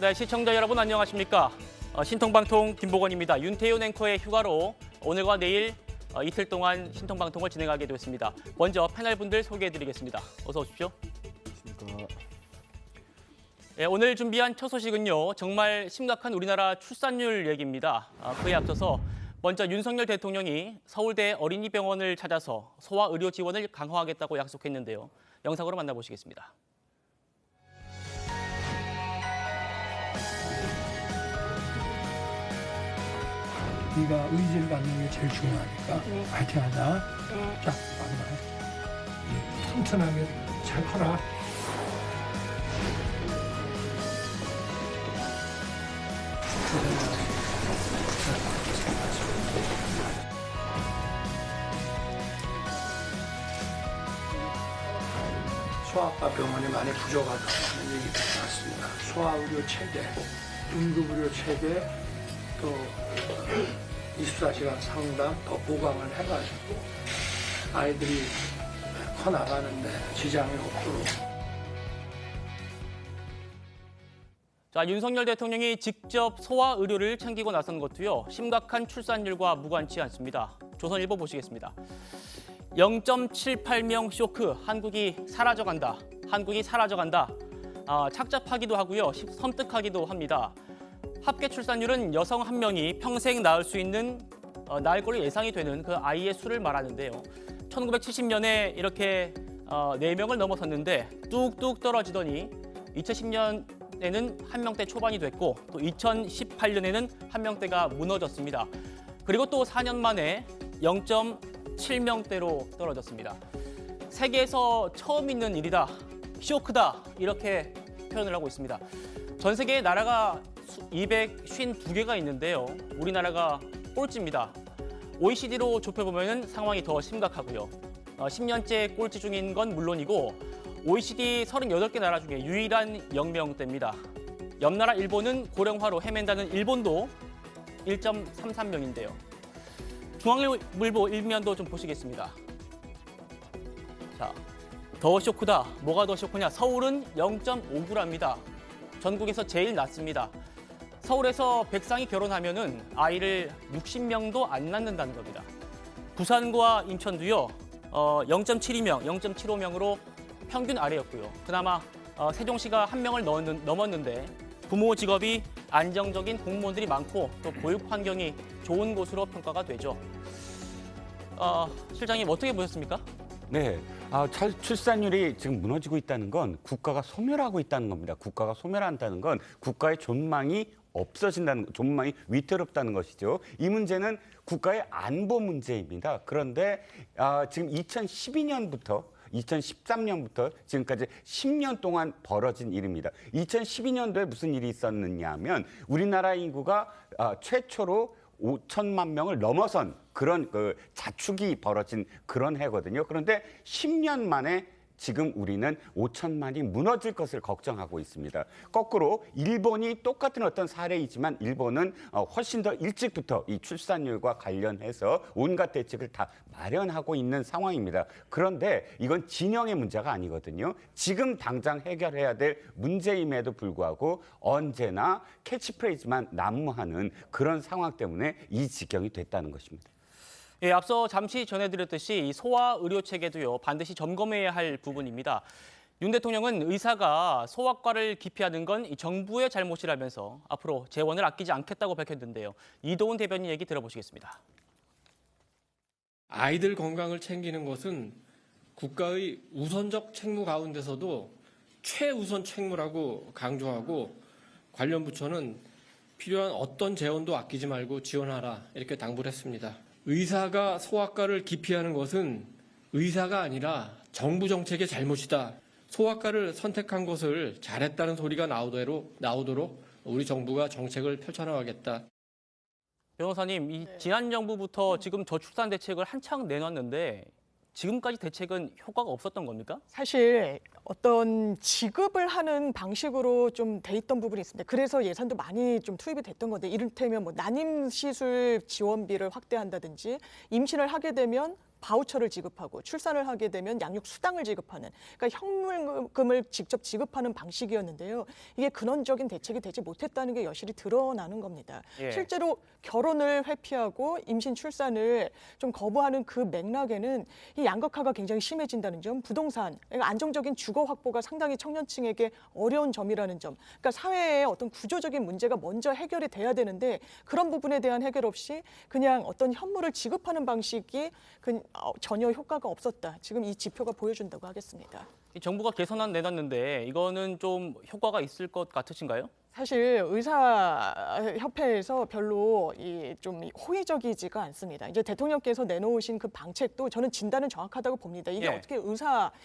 네, 시청자 여러분 안녕하십니까? 신통방통 김보건입니다. 윤태윤 앵커의 휴가로 오늘과 내일 이틀 동안 신통방통을 진행하게 되었습니다. 먼저 패널분들 소개해드리겠습니다. 어서 오십시오. 네, 오늘 준비한 첫 소식은요. 정말 심각한 우리나라 출산율 얘기입니다. 그에 앞서서 먼저 윤석열 대통령이 서울대 어린이병원을 찾아서 소아 의료 지원을 강화하겠다고 약속했는데요. 영상으로 만나보시겠습니다. 네가 의지를 갖는 게 제일 중요하니까 파이팅 하자. 자, 마지막에 튼튼하게 잘 커라. 소아과 병원이 많이 부족하다는 얘기가 나왔습니다. 소아의료 체계, 응급의료 체계, 또 24시간 상담 더 보강을 해가지고 아이들이 커나가는데 지장이 없도록. 자, 윤석열 대통령이 직접 소아 의료를 챙기고 나선 것도요. 심각한 출산율과 무관치 않습니다. 조선일보 보시겠습니다. 0.78명 쇼크, 한국이 사라져간다. 한국이 사라져간다. 착잡하기도 하고요. 섬뜩하기도 합니다. 합계 출산율은 여성 한 명이 평생 낳을 수 있는 낳을 걸로 예상이 되는 그 아이의 수를 말하는데요. 1970년에 이렇게 4명을 넘어섰는데 뚝뚝 떨어지더니 2010년에는 한 명대 초반이 됐고 또 2018년에는 한 명대가 무너졌습니다. 그리고 또 4년 만에 0.7명대로 떨어졌습니다. 세계에서 처음 있는 일이다, 쇼크다 이렇게 표현을 하고 있습니다. 전 세계의 나라가 252개가 있는데요. 우리나라가 꼴찌입니다. OECD로 좁혀보면 상황이 더 심각하고요. 10년째 꼴찌 중인 건 물론이고 OECD 38개 나라 중에 유일한 0명대입니다. 옆나라 일본은 고령화로 헤맨다는 일본도 1.33명인데요. 중앙일보 일면도 좀 보시겠습니다. 자, 더 쇼크다. 뭐가 더 쇼크냐? 서울은 0.59랍니다. 전국에서 제일 낮습니다. 서울에서 백상이 결혼하면은 아이를 60명도 안 낳는다는 겁니다. 부산과 인천도요, 0.72명, 0.75명으로 평균 아래였고요. 그나마 세종시가 1명을 넘었는데 부모 직업이 안정적인 공무원들이 많고 또 교육 환경이 좋은 곳으로 평가가 되죠. 실장님 어떻게 보셨습니까? 네, 출산율이 지금 무너지고 있다는 건 국가가 소멸하고 있다는 겁니다. 국가가 소멸한다는 건 국가의 존망이 없어진다는, 존망이 위태롭다는 것이죠. 이 문제는 국가의 안보 문제입니다. 그런데 지금 2013년부터 지금까지 10년 동안 벌어진 일입니다. 2012년도에 무슨 일이 있었느냐 하면 우리나라 인구가 최초로 5천만 명을 넘어선 그런 자축이 벌어진 그런 해거든요. 그런데 10년 만에 지금 우리는 5천만이 무너질 것을 걱정하고 있습니다. 거꾸로 일본이 똑같은 어떤 사례이지만 일본은 훨씬 더 일찍부터 이 출산율과 관련해서 온갖 대책을 다 마련하고 있는 상황입니다. 그런데 이건 진영의 문제가 아니거든요. 지금 당장 해결해야 될 문제임에도 불구하고 언제나 캐치프레이즈만 난무하는 그런 상황 때문에 이 지경이 됐다는 것입니다. 예, 앞서 잠시 전해드렸듯이 이 소아 의료 체계도요 반드시 점검해야 할 부분입니다. 윤 대통령은 의사가 소아과를 기피하는 건 이 정부의 잘못이라면서 앞으로 재원을 아끼지 않겠다고 밝혔는데요. 이도훈 대변인 얘기 들어보시겠습니다. 아이들 건강을 챙기는 것은 국가의 우선적 책무 가운데서도 최우선 책무라고 강조하고 관련 부처는 필요한 어떤 재원도 아끼지 말고 지원하라 이렇게 당부를 했습니다. 의사가 소아과를 기피하는 것은 의사가 아니라 정부 정책의 잘못이다. 소아과를 선택한 것을 잘했다는 소리가 나오도록 우리 정부가 정책을 펼쳐나가겠다. 변호사님, 이 지난 정부부터 지금 저출산 대책을 한창 내놨는데 지금까지 대책은 효과가 없었던 겁니까? 사실 어떤 지급을 하는 방식으로 좀 돼 있던 부분이 있습니다. 그래서 예산도 많이 좀 투입이 됐던 건데 이를테면 뭐 난임 시술 지원비를 확대한다든지 임신을 하게 되면 바우처를 지급하고 출산을 하게 되면 양육 수당을 지급하는 그러니까 현물금을 직접 지급하는 방식이었는데요. 이게 근원적인 대책이 되지 못했다는 게 여실히 드러나는 겁니다. 예. 실제로 결혼을 회피하고 임신 출산을 좀 거부하는 그 맥락에는 이 양극화가 굉장히 심해진다는 점, 부동산, 그러니까 안정적인 주거 확보가 상당히 청년층에게 어려운 점이라는 점, 그러니까 사회의 어떤 구조적인 문제가 먼저 해결이 돼야 되는데 그런 부분에 대한 해결 없이 그냥 어떤 현물을 지급하는 방식이 전혀 효과가 없었다. 지금 이 지표가 보여준다고 하겠습니다. 이 정부가 개선안 내놨는데 이거는 좀 효과가 있을 것 같으신가요? 사실 의사협회에서 별로 좀 호의적이지가 않습니다. 이제 대통령께서 내놓으신 그 방책도 저는 진단은 정확하다고 봅니다. 이게 예. 어떻게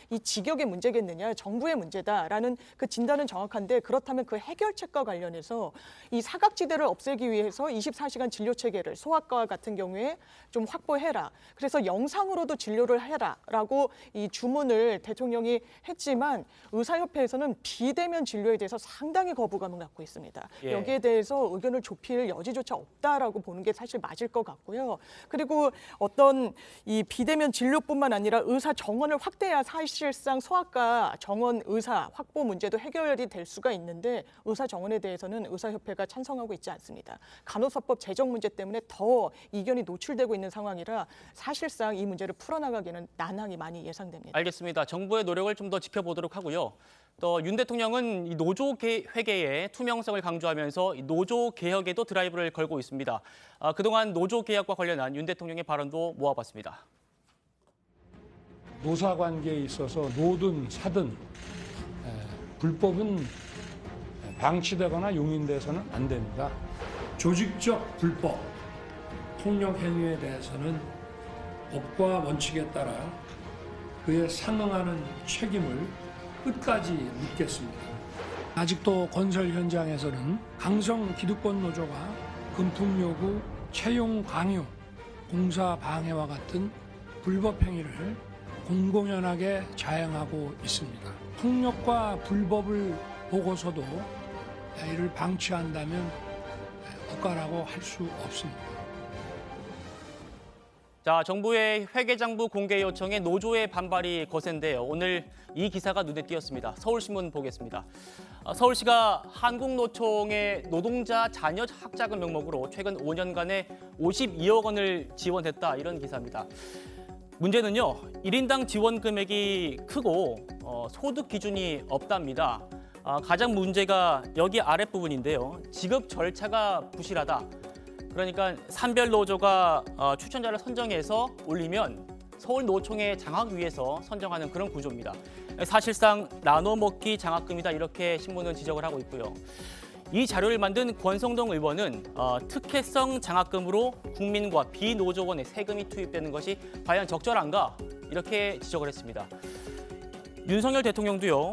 이 직역의 문제겠느냐, 정부의 문제다라는 그 진단은 정확한데 그렇다면 그 해결책과 관련해서 이 사각지대를 없애기 위해서 24시간 진료 체계를 소아과 같은 경우에 좀 확보해라. 그래서 영상으로도 진료를 해라라고 이 주문을 대통령이 했지만 의사협회에서는 비대면 진료에 대해서 상당히 거부감을 갖고 있습니다. 예. 여기에 대해서 의견을 좁힐 여지조차 없다라고 보는 게 사실 맞을 것 같고요. 그리고 어떤 이 비대면 진료뿐만 아니라 의사 정원을 확대해야 사실상 소아과 정원 의사 확보 문제도 해결이 될 수가 있는데 의사 정원에 대해서는 의사협회가 찬성하고 있지 않습니다. 간호사법 제정 문제 때문에 더 이견이 노출되고 있는 상황이라 사실상 이 문제를 풀어나가기는 난항이 많이 예상됩니다. 알겠습니다. 정부의 노력을 좀 더 지켜보도록 하고요. 또 윤 대통령은 이 노조 회계의 투명성을 강조하면서 이 노조 개혁에도 드라이브를 걸고 있습니다. 그동안 노조 개혁과 관련한 윤 대통령의 발언도 모아봤습니다. 노사 관계에 있어서 노든 사든 불법은 방치되거나 용인돼서는 안 됩니다. 조직적 불법, 폭력 행위에 대해서는 법과 원칙에 따라 그에 상응하는 책임을 끝까지 묻겠습니다. 아직도 건설 현장에서는 강성 기득권 노조가 금품 요구, 채용 강요, 공사 방해와 같은 불법 행위를 공공연하게 자행하고 있습니다. 폭력과 불법을 보고서도 이를 방치한다면 국가라고 할 수 없습니다. 자, 정부의 회계장부 공개 요청에 노조의 반발이 거센데요. 오늘 이 기사가 눈에 띄었습니다. 서울신문 보겠습니다. 서울시가 한국노총의 노동자 자녀 학자금 명목으로 최근 5년간에 52억 원을 지원했다. 이런 기사입니다. 문제는요, 1인당 지원 금액이 크고 소득 기준이 없답니다. 가장 문제가 여기 아랫부분인데요. 지급 절차가 부실하다. 그러니까 산별 노조가 추천자를 선정해서 올리면 서울 노총의 장학위에서 선정하는 그런 구조입니다. 사실상 나눠 먹기 장학금이다 이렇게 신문은 지적을 하고 있고요. 이 자료를 만든 권성동 의원은 특혜성 장학금으로 국민과 비노조원의 세금이 투입되는 것이 과연 적절한가 이렇게 지적을 했습니다. 윤석열 대통령도요.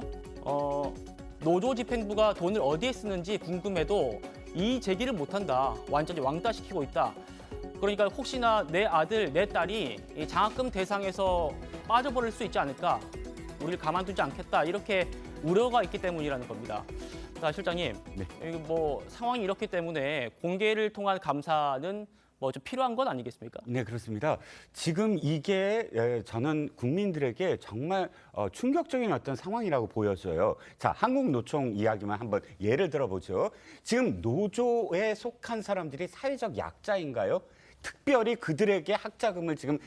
노조 집행부가 돈을 어디에 쓰는지 궁금해도 이 제기를 못한다. 완전히 왕따시키고 있다. 그러니까 혹시나 내 아들, 내 딸이 이 장학금 대상에서 빠져버릴 수 있지 않을까. 우리를 가만두지 않겠다. 이렇게 우려가 있기 때문이라는 겁니다. 자, 실장님, 네. 상황이 이렇기 때문에 공개를 통한 감사는 좀 필요한 건 아니겠습니까? 네, 그렇습니다. 지금 이게 저는 국민들에게 정말 충격적인 어떤 상황이라고 보여져요. 자, 한국노총 이야기만 한번 예를 들어보죠. 지금 노조에 속한 사람들이 사회적 약자인가요? 특별히 그들에게 학자금을 지금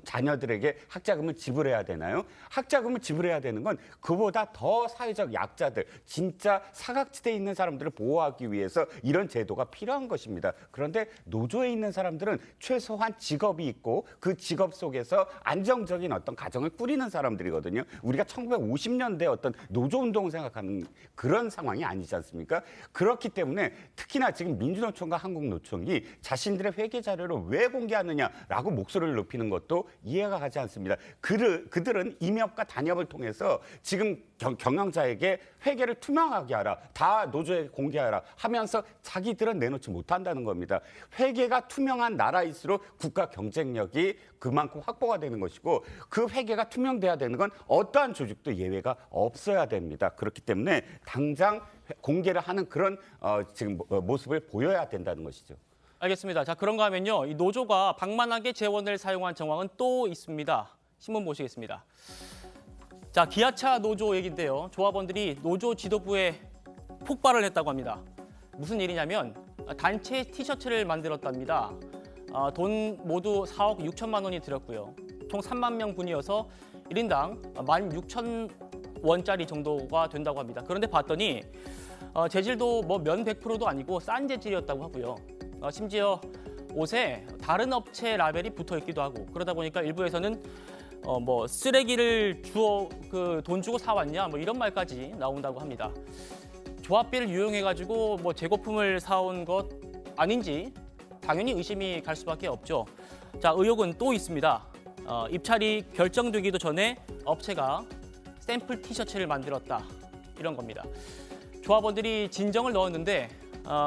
자녀들에게 학자금을 지불해야 되나요? 학자금을 지불해야 되는 건 그보다 더 사회적 약자들, 진짜 사각지대에 있는 사람들을 보호하기 위해서 이런 제도가 필요한 것입니다. 그런데 노조에 있는 사람들은 최소한 직업이 있고 그 직업 속에서 안정적인 어떤 가정을 꾸리는 사람들이거든요. 우리가 1950년대 어떤 노조운동을 생각하는 그런 상황이 아니지 않습니까? 그렇기 때문에 특히나 지금 민주노총과 한국노총이 자신들의 회계 자료를 왜 공개하느냐라고 목소리를 높이는 것도 이해가 가지 않습니다. 그들은 임협과 단협을 통해서 지금 경영자에게 회계를 투명하게 하라, 다 노조에 공개하라 하면서 자기들은 내놓지 못한다는 겁니다. 회계가 투명한 나라일수록 국가 경쟁력이 그만큼 확보가 되는 것이고 그 회계가 투명돼야 되는 건 어떠한 조직도 예외가 없어야 됩니다. 그렇기 때문에 당장 공개를 하는 그런 지금 모습을 보여야 된다는 것이죠. 알겠습니다. 자, 그런가 하면요. 이 노조가 방만하게 재원을 사용한 정황은 또 있습니다. 신문 보시겠습니다. 자, 기아차 노조 얘기인데요. 조합원들이 노조 지도부에 폭발을 했다고 합니다. 무슨 일이냐면 단체 티셔츠를 만들었답니다. 돈 모두 4억 6천만 원이 들었고요. 총 3만 명 분이어서 1인당 16,000원짜리 정도가 된다고 합니다. 그런데 봤더니 재질도 뭐 면 100%도 아니고 싼 재질이었다고 하고요. 심지어 옷에 다른 업체 라벨이 붙어 있기도 하고 그러다 보니까 일부에서는 뭐 쓰레기를 주어 돈 주고 사왔냐 뭐 이런 말까지 나온다고 합니다. 조합비를 이용해가지고 뭐 재고품을 사온 것 아닌지 당연히 의심이 갈 수밖에 없죠. 자, 의혹은 또 있습니다. 입찰이 결정되기도 전에 업체가 샘플 티셔츠를 만들었다 이런 겁니다. 조합원들이 진정을 넣었는데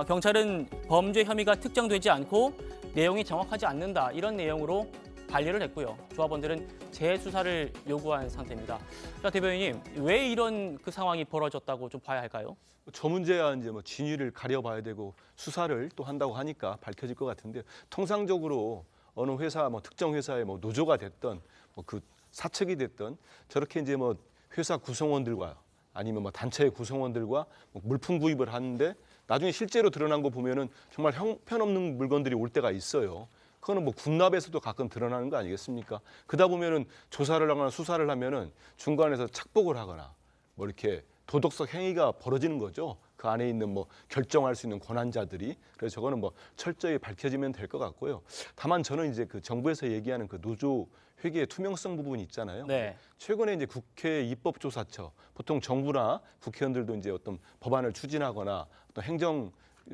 경찰은 범죄 혐의가 특정되지 않고 내용이 정확하지 않는다 이런 내용으로 반려를 했고요. 조합원들은 재수사를 요구한 상태입니다. 자, 대변인님, 왜 이런 그 상황이 벌어졌다고 좀 봐야 할까요? 저 문제야 이제 뭐 진위를 가려봐야 되고 수사를 또 한다고 하니까 밝혀질 것 같은데 통상적으로 어느 회사 뭐 특정 회사의 뭐 노조가 됐던 뭐 그 사측이 됐던 저렇게 이제 뭐 회사 구성원들과 아니면 뭐 단체의 구성원들과 뭐 물품 구입을 하는데 나중에 실제로 드러난 거 보면은 정말 형편없는 물건들이 올 때가 있어요. 그거는 뭐 군납에서도 가끔 드러나는 거 아니겠습니까? 그러다 보면은 조사를 하거나 수사를 하면은 중간에서 착복을 하거나 뭐 이렇게 도덕적 행위가 벌어지는 거죠. 그 안에 있는 뭐 결정할 수 있는 권한자들이. 그래서 저거는 뭐 철저히 밝혀지면 될 것 같고요. 다만 저는 이제 그 정부에서 얘기하는 그 노조 회계의 투명성 부분이 있잖아요. 네. 최근에 이제 국회 입법조사처, 보통 정부나 국회의원들도 이제 어떤 법안을 추진하거나 어떤 행정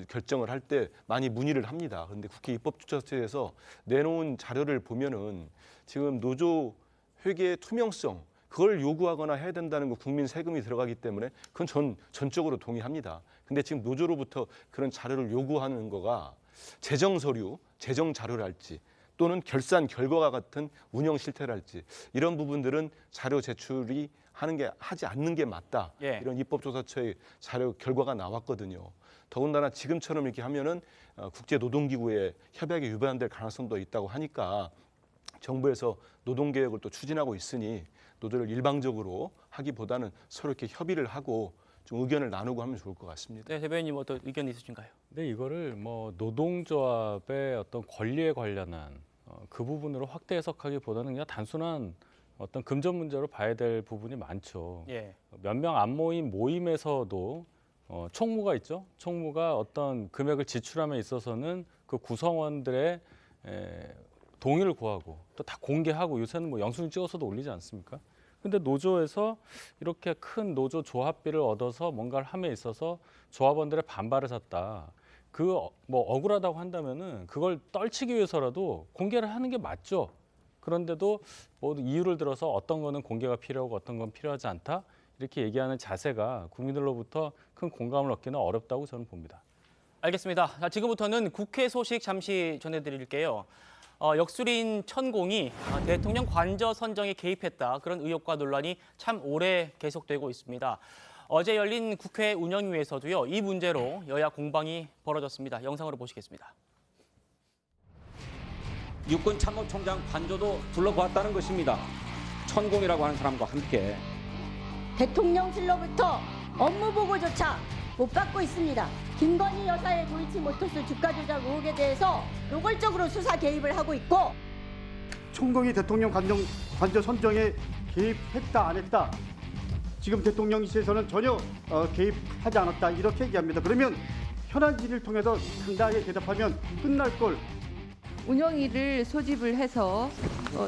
결정을 할 때 많이 문의를 합니다. 그런데 국회 입법조사처에서 내놓은 자료를 보면은 지금 노조 회계의 투명성 그걸 요구하거나 해야 된다는 거 국민 세금이 들어가기 때문에 그건 전적으로 동의합니다. 근데 지금 노조로부터 그런 자료를 요구하는 거가 재정 서류, 재정 자료랄지 또는 결산 결과와 같은 운영 실태랄지 이런 부분들은 자료 제출이 하지 않는 게 맞다. 예. 이런 입법조사처의 자료 결과가 나왔거든요. 더군다나 지금처럼 이렇게 하면은 국제노동기구의 협약에 위반될 가능성도 있다고 하니까 정부에서 노동개혁을 또 추진하고 있으니 노조를 일방적으로 하기보다는 서로 이렇게 협의를 하고 좀 의견을 나누고 하면 좋을 것 같습니다. 네, 대변인님 어떤 의견 있으신가요? 근데 이거를 뭐 노동조합의 어떤 권리에 관련한 그 부분으로 확대 해석하기보다는 그냥 단순한 어떤 금전 문제로 봐야 될 부분이 많죠. 예. 몇 명 안 모인 모임에서도 총무가 있죠. 총무가 어떤 금액을 지출함에 있어서는 그 구성원들의 동의를 구하고 또 다 공개하고 요새는 뭐 영수증 찍어서도 올리지 않습니까? 근데 노조에서 이렇게 큰 노조 조합비를 얻어서 뭔가를 함에 있어서 조합원들의 반발을 샀다. 그 뭐 억울하다고 한다면은 그걸 떨치기 위해서라도 공개를 하는 게 맞죠. 그런데도 뭐 이유를 들어서 어떤 거는 공개가 필요하고 어떤 건 필요하지 않다. 이렇게 얘기하는 자세가 국민들로부터 큰 공감을 얻기는 어렵다고 저는 봅니다. 알겠습니다. 자, 지금부터는 국회 소식 잠시 전해드릴게요. 역술인 천공이 대통령 관저 선정에 개입했다. 그런 의혹과 논란이 참 오래 계속되고 있습니다. 어제 열린 국회 운영위에서도요. 이 문제로 여야 공방이 벌어졌습니다. 영상으로 보시겠습니다. 육군 참모총장 관저도 둘러보았다는 것입니다. 천공이라고 하는 사람과 함께 대통령실로부터 업무 보고조차 못 받고 있습니다. 김건희 여사의 도이치모터스 주가 조작 의혹에 대해서 노골적으로 수사 개입을 하고 있고 천공이 대통령 관저 선정에 개입했다 안 했다 지금 대통령실에서는 전혀 개입하지 않았다 이렇게 얘기합니다. 그러면 현안 질의를 통해서 당당하게 대답하면 끝날 걸. 운영위를 소집을 해서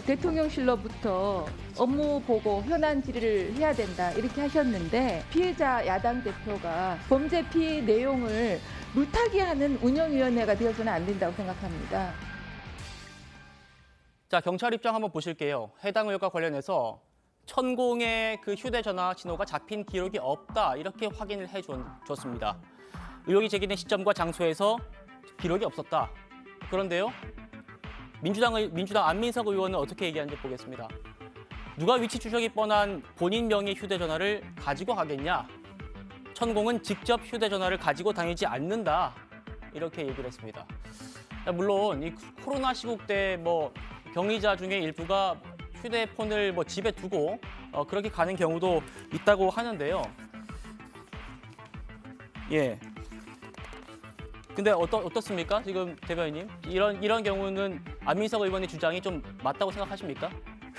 대통령실로부터 업무 보고 현안 질의를 해야 된다 이렇게 하셨는데 피해자 야당 대표가 범죄 피해 내용을 물타기하는 운영위원회가 되어서는 안 된다고 생각합니다. 자, 경찰 입장 한번 보실게요. 해당 의혹과 관련해서 천공의 그 휴대전화 신호가 잡힌 기록이 없다 이렇게 확인을 해줬습니다. 의혹이 제기된 시점과 장소에서 기록이 없었다. 그런데요. 민주당 안민석 의원은 어떻게 얘기하는지 보겠습니다. 누가 위치 추적이 뻔한 본인 명의 휴대전화를 가지고 가겠냐? 천공은 직접 휴대전화를 가지고 다니지 않는다. 이렇게 얘기를 했습니다. 물론 이 코로나 시국 때 뭐 병리자 중에 일부가 휴대폰을 뭐 집에 두고 그렇게 가는 경우도 있다고 하는데요. 예. 근데 어떻습니까? 지금 대변인님 이런 경우는 안민석 의원의 주장이 좀 맞다고 생각하십니까?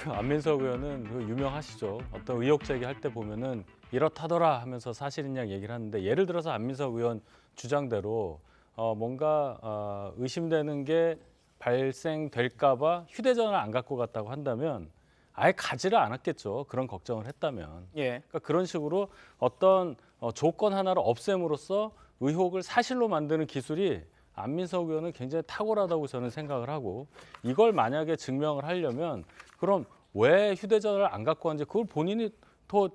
안민석 의원은 유명하시죠. 어떤 의혹 제기할 때 보면은 이렇다더라 하면서 사실이냐 얘기를 하는데 예를 들어서 안민석 의원 주장대로 뭔가 의심되는 게 발생될까봐 휴대전화를 안 갖고 갔다고 한다면 아예 가지를 않았겠죠. 그런 걱정을 했다면. 예. 그러니까 그런 식으로 어떤 조건 하나를 없앰으로써 의혹을 사실로 만드는 기술이 안민석 의원은 굉장히 탁월하다고 저는 생각을 하고 이걸 만약에 증명을 하려면 그럼 왜 휴대전화를 안 갖고 왔는지 그걸 본인이 더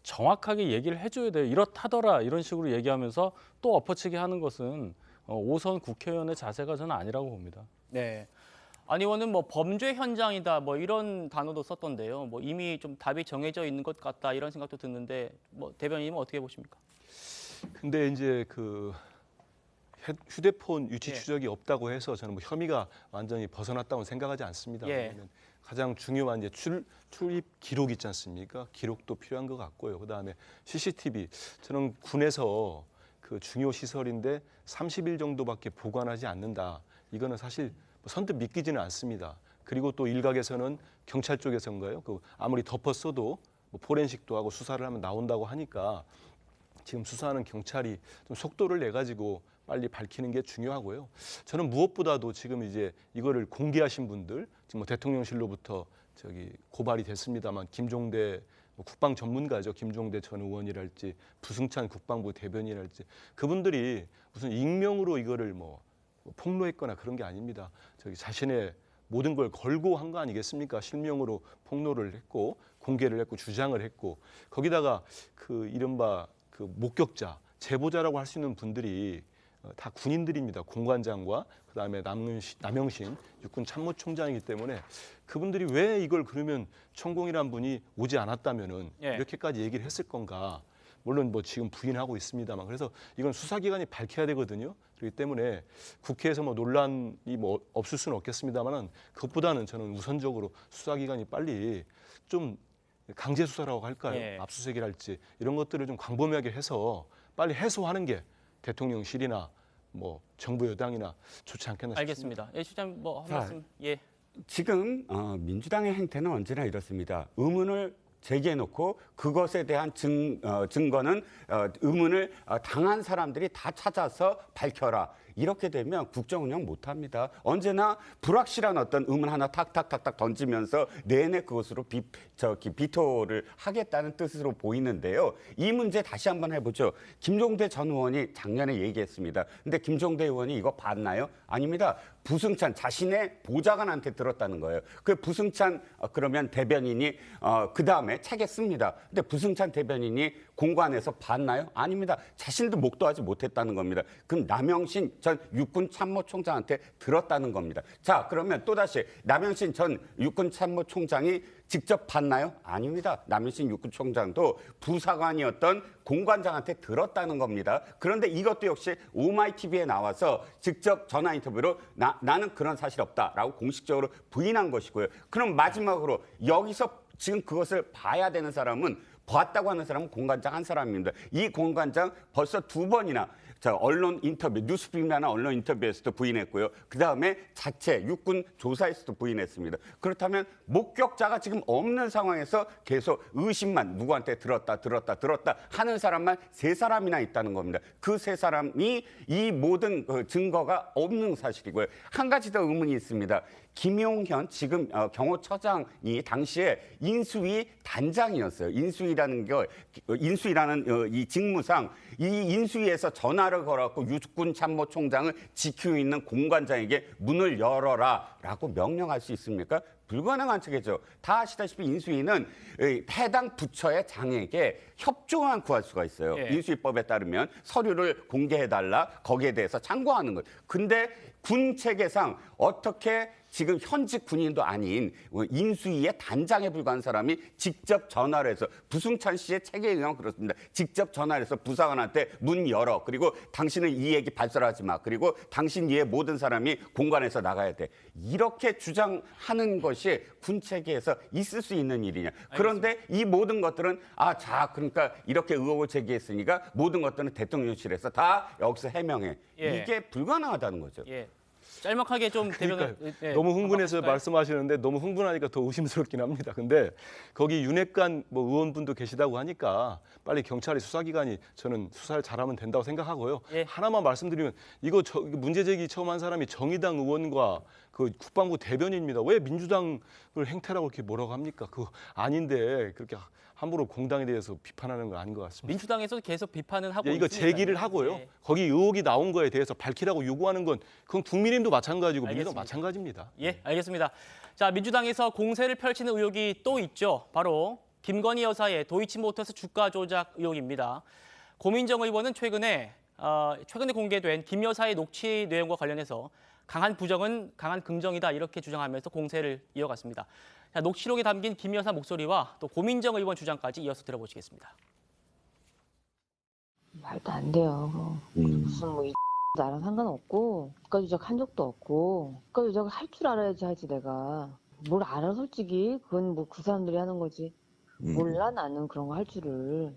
정확하게 얘기를 해줘야 돼요. 이렇다더라 이런 식으로 얘기하면서 또 엎어치기 하는 것은 5선 국회의원의 자세가 저는 아니라고 봅니다. 네. 안 의원은 뭐 범죄 현장이다 뭐 이런 단어도 썼던데요. 뭐 이미 좀 답이 정해져 있는 것 같다 이런 생각도 드는데 뭐 대변인님은 어떻게 보십니까? 근데 이제 그 휴대폰 유치 예. 추적이 없다고 해서 저는 뭐 혐의가 완전히 벗어났다고 생각하지 않습니다. 예. 왜냐하면 가장 중요한 이제 출입 기록 있지 않습니까? 기록도 필요한 것 같고요. 그다음에 CCTV 저는 군에서 그 중요 시설인데 30일 정도밖에 보관하지 않는다. 이거는 사실 선뜻 믿기지는 않습니다. 그리고 또 일각에서는 경찰 쪽에서인가요? 그 아무리 덮었어도 뭐 포렌식도 하고 수사를 하면 나온다고 하니까 지금 수사하는 경찰이 좀 속도를 내 가지고 빨리 밝히는 게 중요하고요. 저는 무엇보다도 지금 이제 이거를 공개하신 분들, 지금 뭐 대통령실로부터 고발이 됐습니다만 김종대 국방 전문가죠. 김종대 전 의원이랄지 부승찬 국방부 대변인이랄지 그분들이 무슨 익명으로 이거를 뭐 폭로했거나 그런 게 아닙니다. 자신의 모든 걸 걸고 한 거 아니겠습니까? 실명으로 폭로를 했고 공개를 했고 주장을 했고 거기다가 그 이른바 그 목격자, 제보자라고 할 수 있는 분들이 다 군인들입니다. 공관장과 그다음에 남영신 육군 참모총장이기 때문에 그분들이 왜 이걸 그러면 천공이란 분이 오지 않았다면은 예. 이렇게까지 얘기를 했을 건가? 물론 뭐 지금 부인하고 있습니다만 그래서 이건 수사기관이 밝혀야 되거든요. 그렇기 때문에 국회에서 뭐 논란이 뭐 없을 수는 없겠습니다만은 그것보다는 저는 우선적으로 수사기관이 빨리 좀 강제 수사라고 할까요? 예. 압수수색이랄지 이런 것들을 좀 광범위하게 해서 빨리 해소하는 게 대통령실이나 뭐 정부 여당이나 좋지 않겠나 싶습니다. 알겠습니다. 예, 실장 뭐 한 자, 말씀. 예. 지금 민주당의 행태는 언제나 이렇습니다. 의문을 제기해놓고 그것에 대한 증거는 의문을 당한 사람들이 다 찾아서 밝혀라. 이렇게 되면 국정 운영 못합니다. 언제나 불확실한 어떤 의문 하나 탁탁탁탁 던지면서 내내 그것으로 비토를 하겠다는 뜻으로 보이는데요. 이 문제 다시 한번 해보죠. 김종대 전 의원이 작년에 얘기했습니다. 근데 김종대 의원이 이거 봤나요? 아닙니다. 부승찬 자신의 보좌관한테 들었다는 거예요. 그 부승찬 그러면 대변인이 그 다음에 책에 씁니다. 근데 부승찬 대변인이 공관에서 봤나요? 아닙니다. 자신도 목도하지 못했다는 겁니다. 그럼 남영신 전 육군 참모총장한테 들었다는 겁니다. 자, 그러면 또다시 남영신 전 육군 참모총장이 직접 봤나요? 아닙니다. 남영신 육군총장도 부사관이었던 공관장한테 들었다는 겁니다. 그런데 이것도 역시 오마이TV에 나와서 직접 전화 인터뷰로 나는 그런 사실 없다라고 공식적으로 부인한 것이고요. 그럼 마지막으로 여기서 지금 그것을 봐야 되는 사람은 봤다고 하는 사람은 공관장 한 사람입니다. 이 공관장 벌써 2번이나 언론 인터뷰, 뉴스프림이라는 언론 인터뷰에서도 부인했고요. 그다음에 자체 육군 조사에서도 부인했습니다. 그렇다면 목격자가 지금 없는 상황에서 계속 의심만 누구한테 들었다 하는 사람만 3사람이나 있다는 겁니다. 그 3사람이 이 모든 증거가 없는 사실이고요. 한 가지 더 의문이 있습니다. 김용현 지금 경호처장이 당시에 인수위 단장이었어요. 인수위라는 이 직무상 이 인수위에서 전화를 걸어갖고 육군 참모총장을 지키고 있는 공관장에게 문을 열어라라고 명령할 수 있습니까? 불가능한 체계죠. 다 아시다시피 인수위는 해당 부처의 장에게 협조만 구할 수가 있어요. 예. 인수위법에 따르면 서류를 공개해달라 거기에 대해서 참고하는 것. 근데 군 체계상 어떻게 지금 현직 군인도 아닌 인수위의 단장에 불과한 사람이 직접 전화를 해서 부승찬 씨의 책에 의하면 그렇습니다. 직접 전화를 해서 부사관한테 문 열어. 그리고 당신은 이 얘기 발설하지 마. 그리고 당신 이외 모든 사람이 공간에서 나가야 돼. 이렇게 주장하는 것이 군 체계에서 있을 수 있는 일이냐. 그런데 이 모든 것들은 그러니까 이렇게 의혹을 제기했으니까 모든 것들은 대통령실에서 다 여기서 해명해. 예. 이게 불가능하다는 거죠. 예. 짤막하게 좀 대변을 예, 너무 흥분해서 반박하실까요? 말씀하시는데 너무 흥분하니까 더 의심스럽긴 합니다. 근데 거기 윤핵관 뭐 의원분도 계시다고 하니까 빨리 경찰이 수사기관이 저는 수사를 잘하면 된다고 생각하고요. 예. 하나만 말씀드리면 이거 문제 제기 처음 한 사람이 정의당 의원과 그 국방부 대변인입니다. 왜 민주당을 행태라고 이렇게 뭐라고 합니까? 그거 아닌데 그렇게 함부로 공당에 대해서 비판하는 건 아닌 것 같습니다. 민주당에서 계속 비판은 하고 이거 있으니까요. 제기를 하고요. 예. 거기 의혹이 나온 거에 대해서 밝히라고 요구하는 건 그건 국민의힘도 마찬가지고 민주당 알겠습니다. 마찬가지입니다. 예, 알겠습니다. 자, 민주당에서 공세를 펼치는 의혹이 또 있죠. 바로 김건희 여사의 도이치모터스 주가 조작 의혹입니다. 고민정 의원은 최근에 공개된 김 여사의 녹취 내용과 관련해서 강한 부정은 강한 긍정이다 이렇게 주장하면서 공세를 이어갔습니다. 자, 녹취록에 담긴 김 여사 목소리와 또 고민정 의원 주장까지 이어서 들어보시겠습니다. 말도 안 돼요. 무슨 뭐 나랑 상관없고 국가주작 한 적도 없고 국가주작을 할 줄 알아야지 하지 내가. 뭘 알아 솔직히. 그건 뭐 그 사람들이 하는 거지. 몰라 나는 그런 거 할 줄을.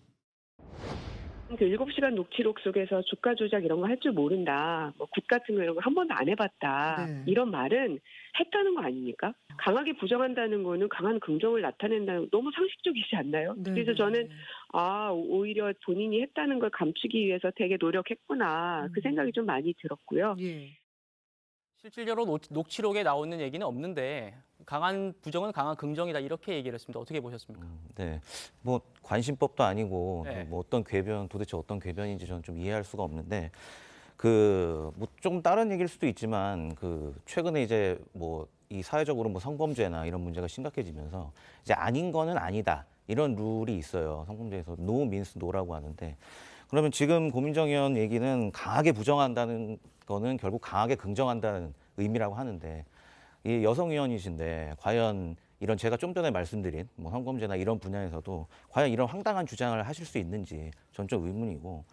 그 7시간 녹취록 속에서 주가 조작 이런 거 할 줄 모른다. 뭐 굿 같은 거 이런 거 한 번도 안 해봤다. 이런 말은 했다는 거 아닙니까? 강하게 부정한다는 거는 강한 긍정을 나타낸다는 거 너무 상식적이지 않나요? 그래서 저는 오히려 본인이 했다는 걸 감추기 위해서 되게 노력했구나. 그 생각이 좀 많이 들었고요. 실질적으로 녹취록에 나오는 얘기는 없는데 강한 부정은 강한 긍정이다 이렇게 얘기를 했습니다. 어떻게 보셨습니까? 네, 뭐 관심법도 아니고 네. 뭐 어떤 궤변 도대체 어떤 궤변인지 저는 좀 이해할 수가 없는데 그 뭐 조금 다른 얘기일 수도 있지만 그 최근에 이제 뭐 이 사회적으로 뭐 성범죄나 이런 문제가 심각해지면서 이제 아닌 거는 아니다 이런 룰이 있어요. 성범죄에서 no means no라고 하는데 그러면 지금 고민정 의원 얘기는 강하게 부정한다는 거는 결국 강하게 긍정한다는 의미라고 하는데 이 여성 의원이신데 과연 이런 제가 좀 전에 말씀드린 뭐 성범죄나 이런 분야에서도 과연 이런 황당한 주장을 하실 수 있는지 전 좀 의문이고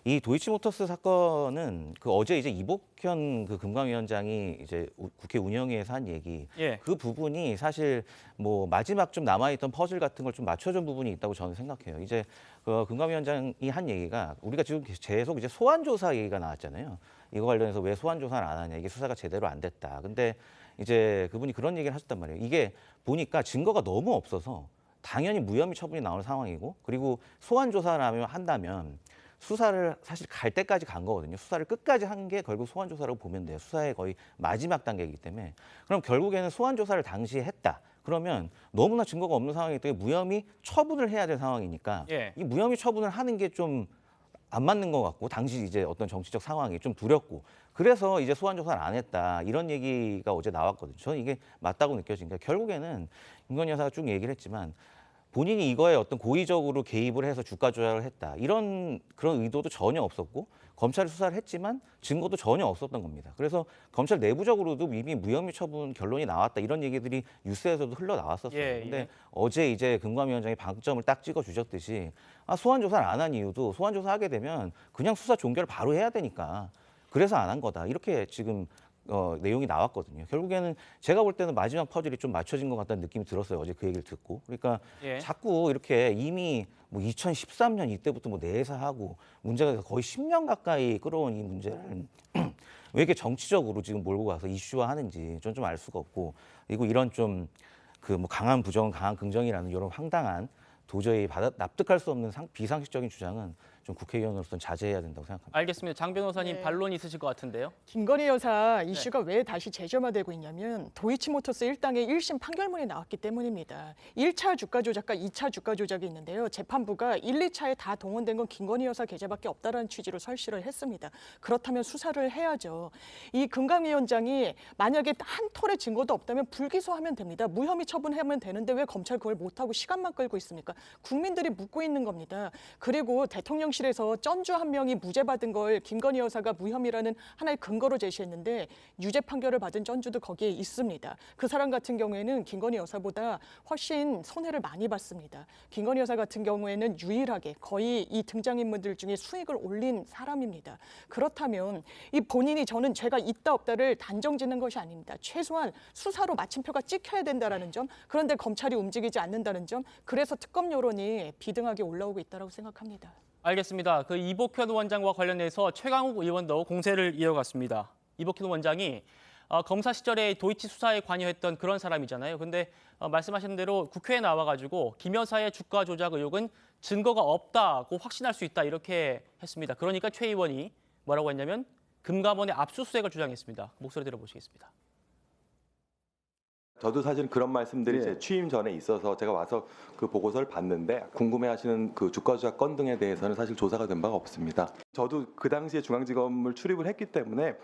이 도이치모터스 사건은 그 어제 이제 이복현 그 금감위원장이 이제 국회 운영위에서 한 얘기 그 부분이 사실 뭐 마지막 좀 남아있던 퍼즐 같은 걸 좀 맞춰준 부분이 있다고 저는 생각해요. 이제 그 금감위원장이 한 얘기가 우리가 지금 계속 이제 소환 조사 얘기가 나왔잖아요. 이거 관련해서 왜 소환 조사를 안 하냐 이게 수사가 제대로 안 됐다. 근데 이제 그분이 그런 얘기를 하셨단 말이에요. 이게 보니까 증거가 너무 없어서 당연히 무혐의 처분이 나오는 상황이고 그리고 소환 조사를 한다면 수사를 사실 갈 때까지 간 거거든요. 수사를 끝까지 한 게 결국 소환 조사라고 보면 돼요. 수사의 거의 마지막 단계이기 때문에. 그럼 결국에는 소환 조사를 당시에 했다. 그러면 너무나 증거가 없는 상황이기 때문에 무혐의 처분을 해야 될 상황이니까 이 무혐의 처분을 하는 게 좀 안 맞는 것 같고 당시 이제 어떤 정치적 상황이 좀 두렵고 그래서 이제 소환 조사를 안 했다 이런 얘기가 어제 나왔거든요. 저는 이게 맞다고 느껴지니까 결국에는 김건희 여사가 쭉 얘기를 했지만 본인이 이거에 어떤 고의적으로 개입을 해서 주가 조작을 했다 이런 그런 의도도 전혀 없었고 검찰이 수사를 했지만 증거도 전혀 없었던 겁니다. 그래서 검찰 내부적으로도 이미 무혐의 처분 결론이 나왔다 이런 얘기들이 뉴스에서도 흘러나왔었어요. 근데 어제 이제 금감위원장이 방점을 딱 찍어 주셨듯이 소환 조사를 안 한 이유도 소환 조사하게 되면 그냥 수사 종결을 바로 해야 되니까 그래서 안 한 거다 이렇게 지금 내용이 나왔거든요. 결국에는 제가 볼 때는 마지막 퍼즐이 좀 맞춰진 것 같다는 느낌이 들었어요. 어제 그 얘기를 듣고. 그러니까 자꾸 이렇게 이미 뭐 2013년 이때부터 뭐 내사하고 문제가 돼서 거의 10년 가까이 끌어온 이 문제를 왜 이렇게 정치적으로 지금 몰고 가서 이슈화하는지 전 좀 알 수가 없고 그리고 이런 좀 그 뭐 강한 부정은 강한 긍정이라는 이런 황당한 도저히 납득할 수 없는 비상식적인 주장은 좀 국회의원으로서는 자제해야 된다고 생각합니다. 알겠습니다. 장 변호사님 반론 있으실 것 같은데요. 김건희 여사 이슈가 왜 다시 재점화되고 있냐면 도이치모터스 일당의 1심 판결문이 나왔기 때문입니다. 1차 주가 조작과 2차 주가 조작이 있는데요. 재판부가 1, 2차에 다 동원된 건 김건희 여사 계좌밖에 없다라는 취지로 설시를 했습니다. 그렇다면 수사를 해야죠. 이 금감위원장이 만약에 한 톨의 증거도 없다면 불기소하면 됩니다. 무혐의 처분하면 되는데 왜 검찰 그걸 못하고 시간만 끌고 있습니까? 국민들이 묻고 있는 겁니다. 그리고 대통령실 대법원실에서 전주 한 명이 무죄 받은 걸 김건희 여사가 무혐의라는 하나의 근거로 제시했는데 유죄 판결을 받은 전주도 거기에 있습니다. 그 사람 같은 경우에는 김건희 여사보다 훨씬 손해를 많이 봤습니다. 김건희 여사 같은 경우에는 유일하게 거의 이 등장인물들 중에 수익을 올린 사람입니다. 그렇다면 이 본인이 저는 죄가 있다 없다를 단정짓는 것이 아닙니다. 최소한 수사로 마침표가 찍혀야 된다는 점, 그런데 검찰이 움직이지 않는다는 점, 그래서 특검 여론이 비등하게 올라오고 있다고 생각합니다. 알겠습니다. 그 이복현 원장과 관련해서 최강욱 의원도 공세를 이어갔습니다. 이복현 원장이 검사 시절에 도이치 수사에 관여했던 그런 사람이잖아요. 근데 말씀하신 대로 국회에 나와가지고 김 여사의 주가 조작 의혹은 증거가 없다고 확신할 수 있다 이렇게 했습니다. 그러니까 최 의원이 뭐라고 했냐면 금감원의 압수수색을 주장했습니다. 목소리 들어보시겠습니다. 저도 사실 그런 말씀들이 제 취임 전에 있어서 제가 와서 그 보고서를 봤는데 궁금해하시는 그 주가 조작 건 등에 대해서는 사실 조사가 된 바가 없습니다. 저도 그 당시에 중앙지검을 출입을 했기 때문에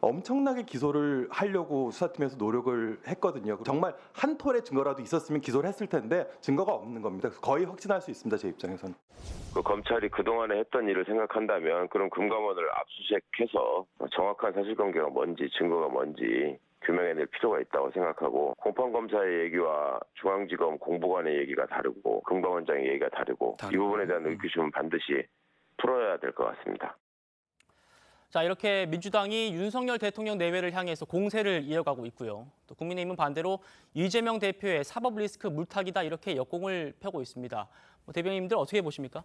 엄청나게 기소를 하려고 수사팀에서 노력을 했거든요. 정말 한 톨의 증거라도 있었으면 기소를 했을 텐데 증거가 없는 겁니다. 거의 확신할 수 있습니다. 제 입장에서는. 그 검찰이 그동안에 했던 일을 생각한다면 그럼 금감원을 압수수색해서 정확한 사실관계가 뭔지 증거가 뭔지 규명해낼 필요가 있다고 생각하고 공판검사의 얘기와 중앙지검 공보관의 얘기가 다르고 금감원장의 얘기가 다르고 이 부분에 대한 의구심은 반드시 풀어야 될 것 같습니다. 자, 이렇게 민주당이 윤석열 대통령 내외를 향해서 공세를 이어가고 있고요. 또 국민의힘은 반대로 이재명 대표의 사법 리스크 물타기다 이렇게 역공을 펴고 있습니다. 대변인님들 어떻게 보십니까?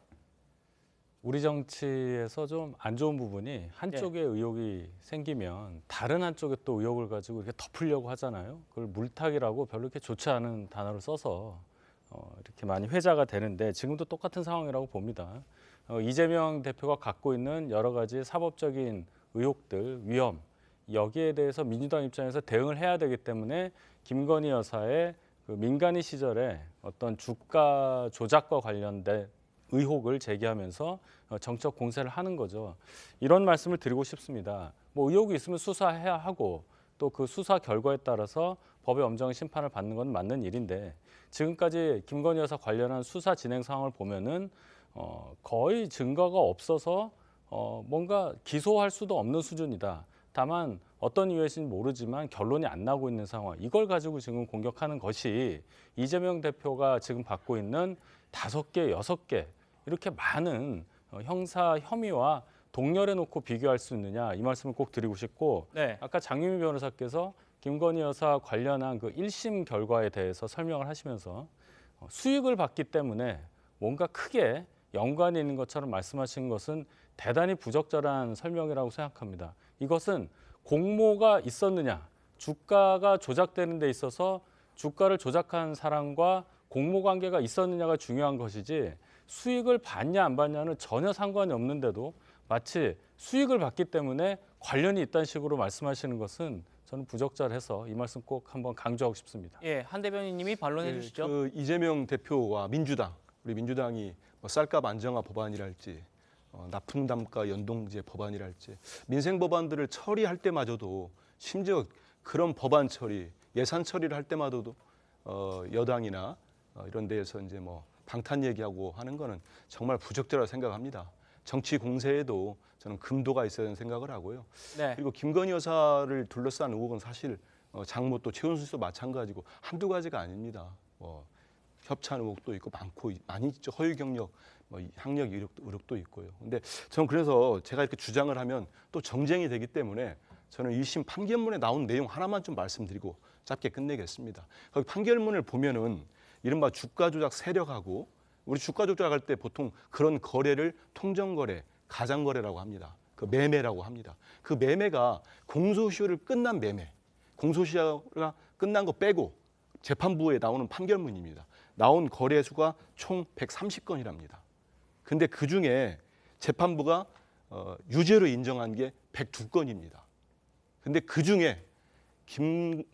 우리 정치에서 좀 안 좋은 부분이 한쪽에 의혹이 생기면 다른 한쪽에 또 의혹을 가지고 이렇게 덮으려고 하잖아요. 그걸 물타기라고 별로 이렇게 좋지 않은 단어를 써서 이렇게 많이 회자가 되는데 지금도 똑같은 상황이라고 봅니다. 이재명 대표가 갖고 있는 여러 가지 사법적인 의혹들, 위험, 여기에 대해서 민주당 입장에서 대응을 해야 되기 때문에 김건희 여사의 그 민간인 시절에 어떤 주가 조작과 관련된 의혹을 제기하면서 정적 공세를 하는 거죠. 이런 말씀을 드리고 싶습니다. 뭐 의혹이 있으면 수사해야 하고 또 그 수사 결과에 따라서 법의 엄정한 심판을 받는 건 맞는 일인데 지금까지 김건희 여사 관련한 수사 진행 상황을 보면은 거의 증거가 없어서 뭔가 기소할 수도 없는 수준이다. 다만 어떤 이유인지 모르지만 결론이 안 나고 있는 상황. 이걸 가지고 지금 공격하는 것이 이재명 대표가 지금 받고 있는 5개, 6개 이렇게 많은 형사 혐의와 동렬해 놓고 비교할 수 있느냐 이 말씀을 꼭 드리고 싶고 아까 장유미 변호사께서 김건희 여사 관련한 그 1심 결과에 대해서 설명을 하시면서 수익을 받기 때문에 뭔가 크게 연관이 있는 것처럼 말씀하신 것은 대단히 부적절한 설명이라고 생각합니다. 이것은 공모가 있었느냐, 주가가 조작되는 데 있어서 주가를 조작한 사람과 공모 관계가 있었느냐가 중요한 것이지 수익을 받냐 안 받냐는 전혀 상관이 없는데도 마치 수익을 받기 때문에 관련이 있다는 식으로 말씀하시는 것은 저는 부적절해서 이 말씀 꼭 한번 강조하고 싶습니다. 예, 한 대변인님이 반론해 주시죠. 그 이재명 대표와 민주당, 우리 민주당이 뭐 쌀값 안정화 법안이랄지 납품담가 연동제 법안이랄지 민생 법안들을 처리할 때마저도 심지어 그런 법안 처리, 예산 처리를 할 때마저도 여당이나 이런 데에서 이제 뭐 방탄 얘기하고 하는 거는 정말 부적절하다고 생각합니다. 정치 공세에도 저는 금도가 있어야 하는 생각을 하고요. 그리고 김건희 여사를 둘러싼 의혹은 사실 장모 또 최은순 씨도 마찬가지고 한두 가지가 아닙니다. 협찬 의혹도 있고 많이 있죠. 허위 경력, 학력 의혹도 있고요. 근데 저는 그래서 제가 이렇게 주장을 하면 또 정쟁이 되기 때문에 저는 1심 판결문에 나온 내용 하나만 좀 말씀드리고 짧게 끝내겠습니다. 거기 판결문을 보면은 이른바 주가 조작 세력하고 우리 주가 조작할 때 보통 그런 거래를 통정거래, 가장거래라고 합니다. 그 매매라고 합니다. 그 매매가 공소시효를 끝난 매매, 공소시효가 끝난 거 빼고 재판부에 나오는 판결문입니다. 나온 거래 수가 총 130건이랍니다. 근데 그중에 재판부가 유죄로 인정한 게 102건입니다. 근데 그중에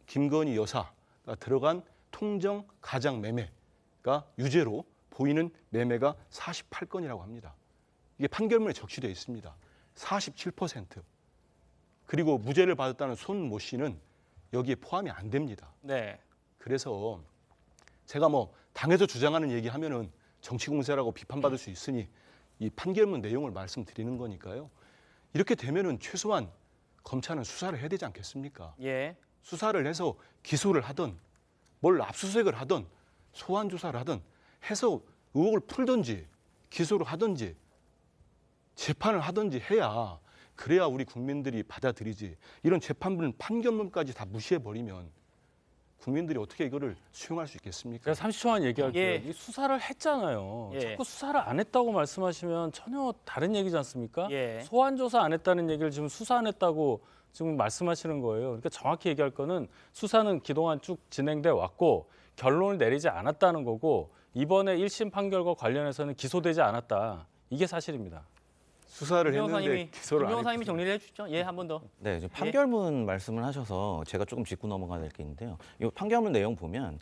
김건희 여사가 들어간 통정 가장 매매가 유죄로 보이는 매매가 48건이라고 합니다. 이게 판결문에 적시되어 있습니다. 47%. 그리고 무죄를 받았다는 손모 씨는 여기에 포함이 안 됩니다. 그래서 제가 뭐 당에서 주장하는 얘기하면은 정치 공세라고 비판받을 수 있으니 이 판결문 내용을 말씀드리는 거니까요. 이렇게 되면은 최소한 검찰은 수사를 해야 되지 않겠습니까? 예. 수사를 해서 기소를 하든 뭘 압수수색을 하든 소환 조사를 하든 해서 의혹을 풀든지 기소를 하든지 재판을 하든지 해야 그래야 우리 국민들이 받아들이지. 이런 재판부는 판결문까지 다 무시해버리면 국민들이 어떻게 이거를 수용할 수 있겠습니까? 제가 30초만 얘기할게요. 예. 이 수사를 했잖아요. 예. 자꾸 수사를 안 했다고 말씀하시면 전혀 다른 얘기지 않습니까? 예. 소환 조사 안 했다는 얘기를 지금 수사 안 했다고 지금 말씀하시는 거예요. 그러니까 정확히 얘기할 거는 수사는 그동안 쭉 진행돼 왔고 결론을 내리지 않았다는 거고 이번에 1심 판결과 관련해서는 기소되지 않았다. 이게 사실입니다. 수사를 했는데 기소를 김 안 변호사님이 했거든요. 정리를 해주시죠. 예, 한 번 더. 네, 지금 판결문 말씀을 하셔서 제가 조금 짚고 넘어가야 될 게 있는데요. 이 판결문 내용 보면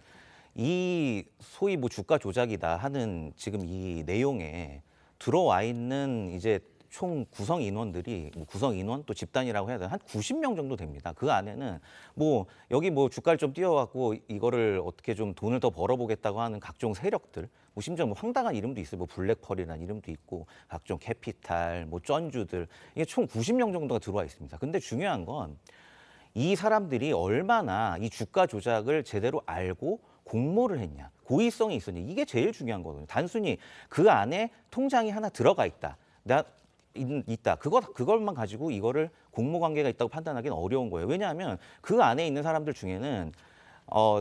이 소위 뭐 주가 조작이다 하는 지금 이 내용에 들어와 있는 이제 총 구성 인원들이 뭐 구성 인원 또 집단이라고 해야 되나 한 90명 정도 됩니다. 그 안에는 뭐 여기 뭐 주가를 좀 띄워갖고 이거를 어떻게 좀 돈을 더 벌어보겠다고 하는 각종 세력들, 뭐 심지어 뭐 황당한 이름도 있어요. 뭐 블랙펄이라는 이름도 있고 각종 캐피탈, 뭐 쩐주들 이게 총 90명 정도가 들어와 있습니다. 근데 중요한 건 이 사람들이 얼마나 이 주가 조작을 제대로 알고 공모를 했냐, 고의성이 있었냐 이게 제일 중요한 거거든요. 단순히 그 안에 통장이 하나 들어가 있다. 있다. 그것만 가지고 이거를 공모 관계가 있다고 판단하기는 어려운 거예요. 왜냐하면 그 안에 있는 사람들 중에는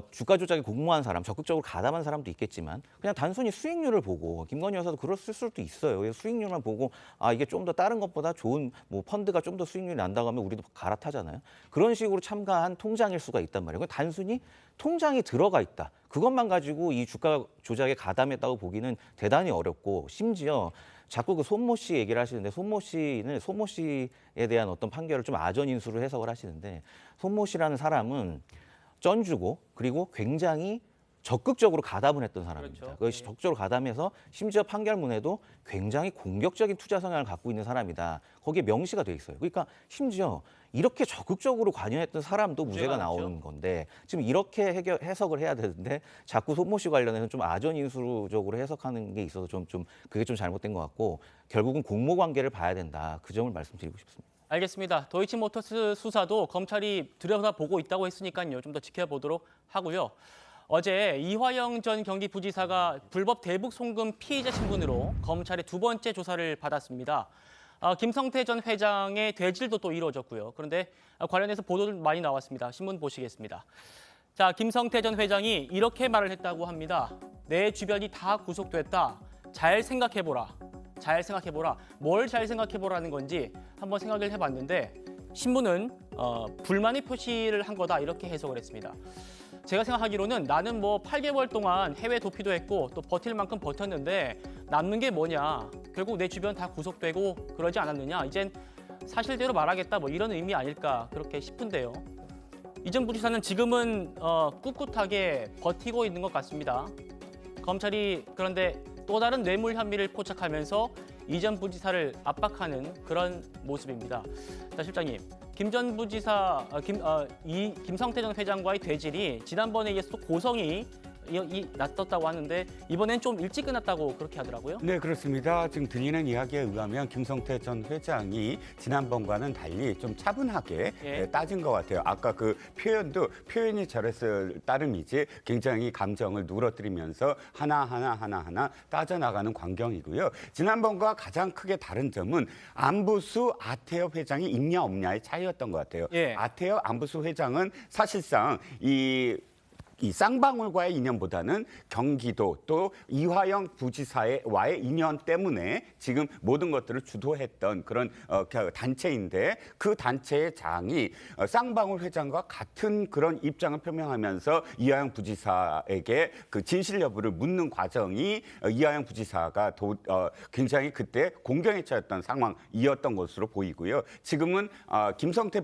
주가 조작에 공모한 사람, 적극적으로 가담한 사람도 있겠지만 그냥 단순히 수익률을 보고 김건희 여사도 그랬을 수도 있어요. 수익률만 보고 이게 좀 더 다른 것보다 좋은 뭐 펀드가 좀 더 수익률이 난다고 하면 우리도 갈아타잖아요. 그런 식으로 참가한 통장일 수가 있단 말이에요. 단순히 통장이 들어가 있다. 그것만 가지고 이 주가 조작에 가담했다고 보기는 대단히 어렵고 심지어 자꾸 그 손모 씨 얘기를 하시는데 손모 씨에 대한 어떤 판결을 좀 아전인수로 해석을 하시는데 손모 씨라는 사람은 쩐주고 그리고 굉장히 적극적으로 가담을 했던 사람입니다. 그렇죠. 그것이 적극적으로 가담해서 심지어 판결문에도 굉장히 공격적인 투자 성향을 갖고 있는 사람이다. 거기에 명시가 돼 있어요. 그러니까 심지어 이렇게 적극적으로 관여했던 사람도 무죄가 나오는 건데 지금 이렇게 해석을 해야 되는데 자꾸 손모 씨 관련해서 좀 아전인수적으로 해석하는 게 있어서 좀 그게 좀 잘못된 것 같고 결국은 공모 관계를 봐야 된다. 그 점을 말씀드리고 싶습니다. 알겠습니다. 도이치모터스 수사도 검찰이 들여다보고 있다고 했으니까요. 좀 더 지켜보도록 하고요. 어제 이화영 전 경기부지사가 불법 대북 송금 피의자 신분으로 검찰의 두 번째 조사를 받았습니다. 김성태 전 회장의 되질도 또 이루어졌고요. 그런데 관련해서 보도들 많이 나왔습니다. 신문 보시겠습니다. 자, 김성태 전 회장이 이렇게 말을 했다고 합니다. 내 주변이 다 구속됐다. 잘 생각해보라. 잘 생각해보라. 뭘 잘 생각해보라는 건지 한번 생각을 해봤는데 신문은 불만의 표시를 한 거다 이렇게 해석을 했습니다. 제가 생각하기로는 나는 뭐 8개월 동안 해외 도피도 했고 또 버틸 만큼 버텼는데 남는 게 뭐냐. 결국 내 주변 다 구속되고 그러지 않았느냐. 이젠 사실대로 말하겠다 뭐 이런 의미 아닐까 그렇게 싶은데요. 이 전 부지사는 지금은 꿋꿋하게 버티고 있는 것 같습니다. 검찰이 그런데 또 다른 뇌물 혐의를 포착하면서 이 전 부지사를 압박하는 그런 모습입니다. 자, 실장님, 김성태 전 회장과의 되질이 지난번에 이어서 또 고성이 났었다고 하는데 이번엔 좀 일찍 끝났다고 그렇게 하더라고요. 네, 그렇습니다. 지금 들리는 이야기에 의하면 김성태 전 회장이 지난번과는 달리 좀 차분하게 따진 것 같아요. 아까 그 표현이 저랬을 따름이지 굉장히 감정을 누그러뜨리면서 하나하나 따져나가는 광경이고요. 지난번과 가장 크게 다른 점은 안부수 아태엽 회장이 있냐 없냐의 차이였던 것 같아요. 아태엽 안부수 회장은 사실상 이 쌍방울과의 인연보다는 경기도 또 이화영 부지사와의 인연 때문에 지금 모든 것들을 주도했던 그런 단체인데 그 단체의 장이 쌍방울 회장과 같은 그런 입장을 표명하면서 이화영 부지사에게 그 진실 여부를 묻는 과정이 이화영 부지사가 굉장히 그때 공경에 처했던 상황이었던 것으로 보이고요. 지금은 김성태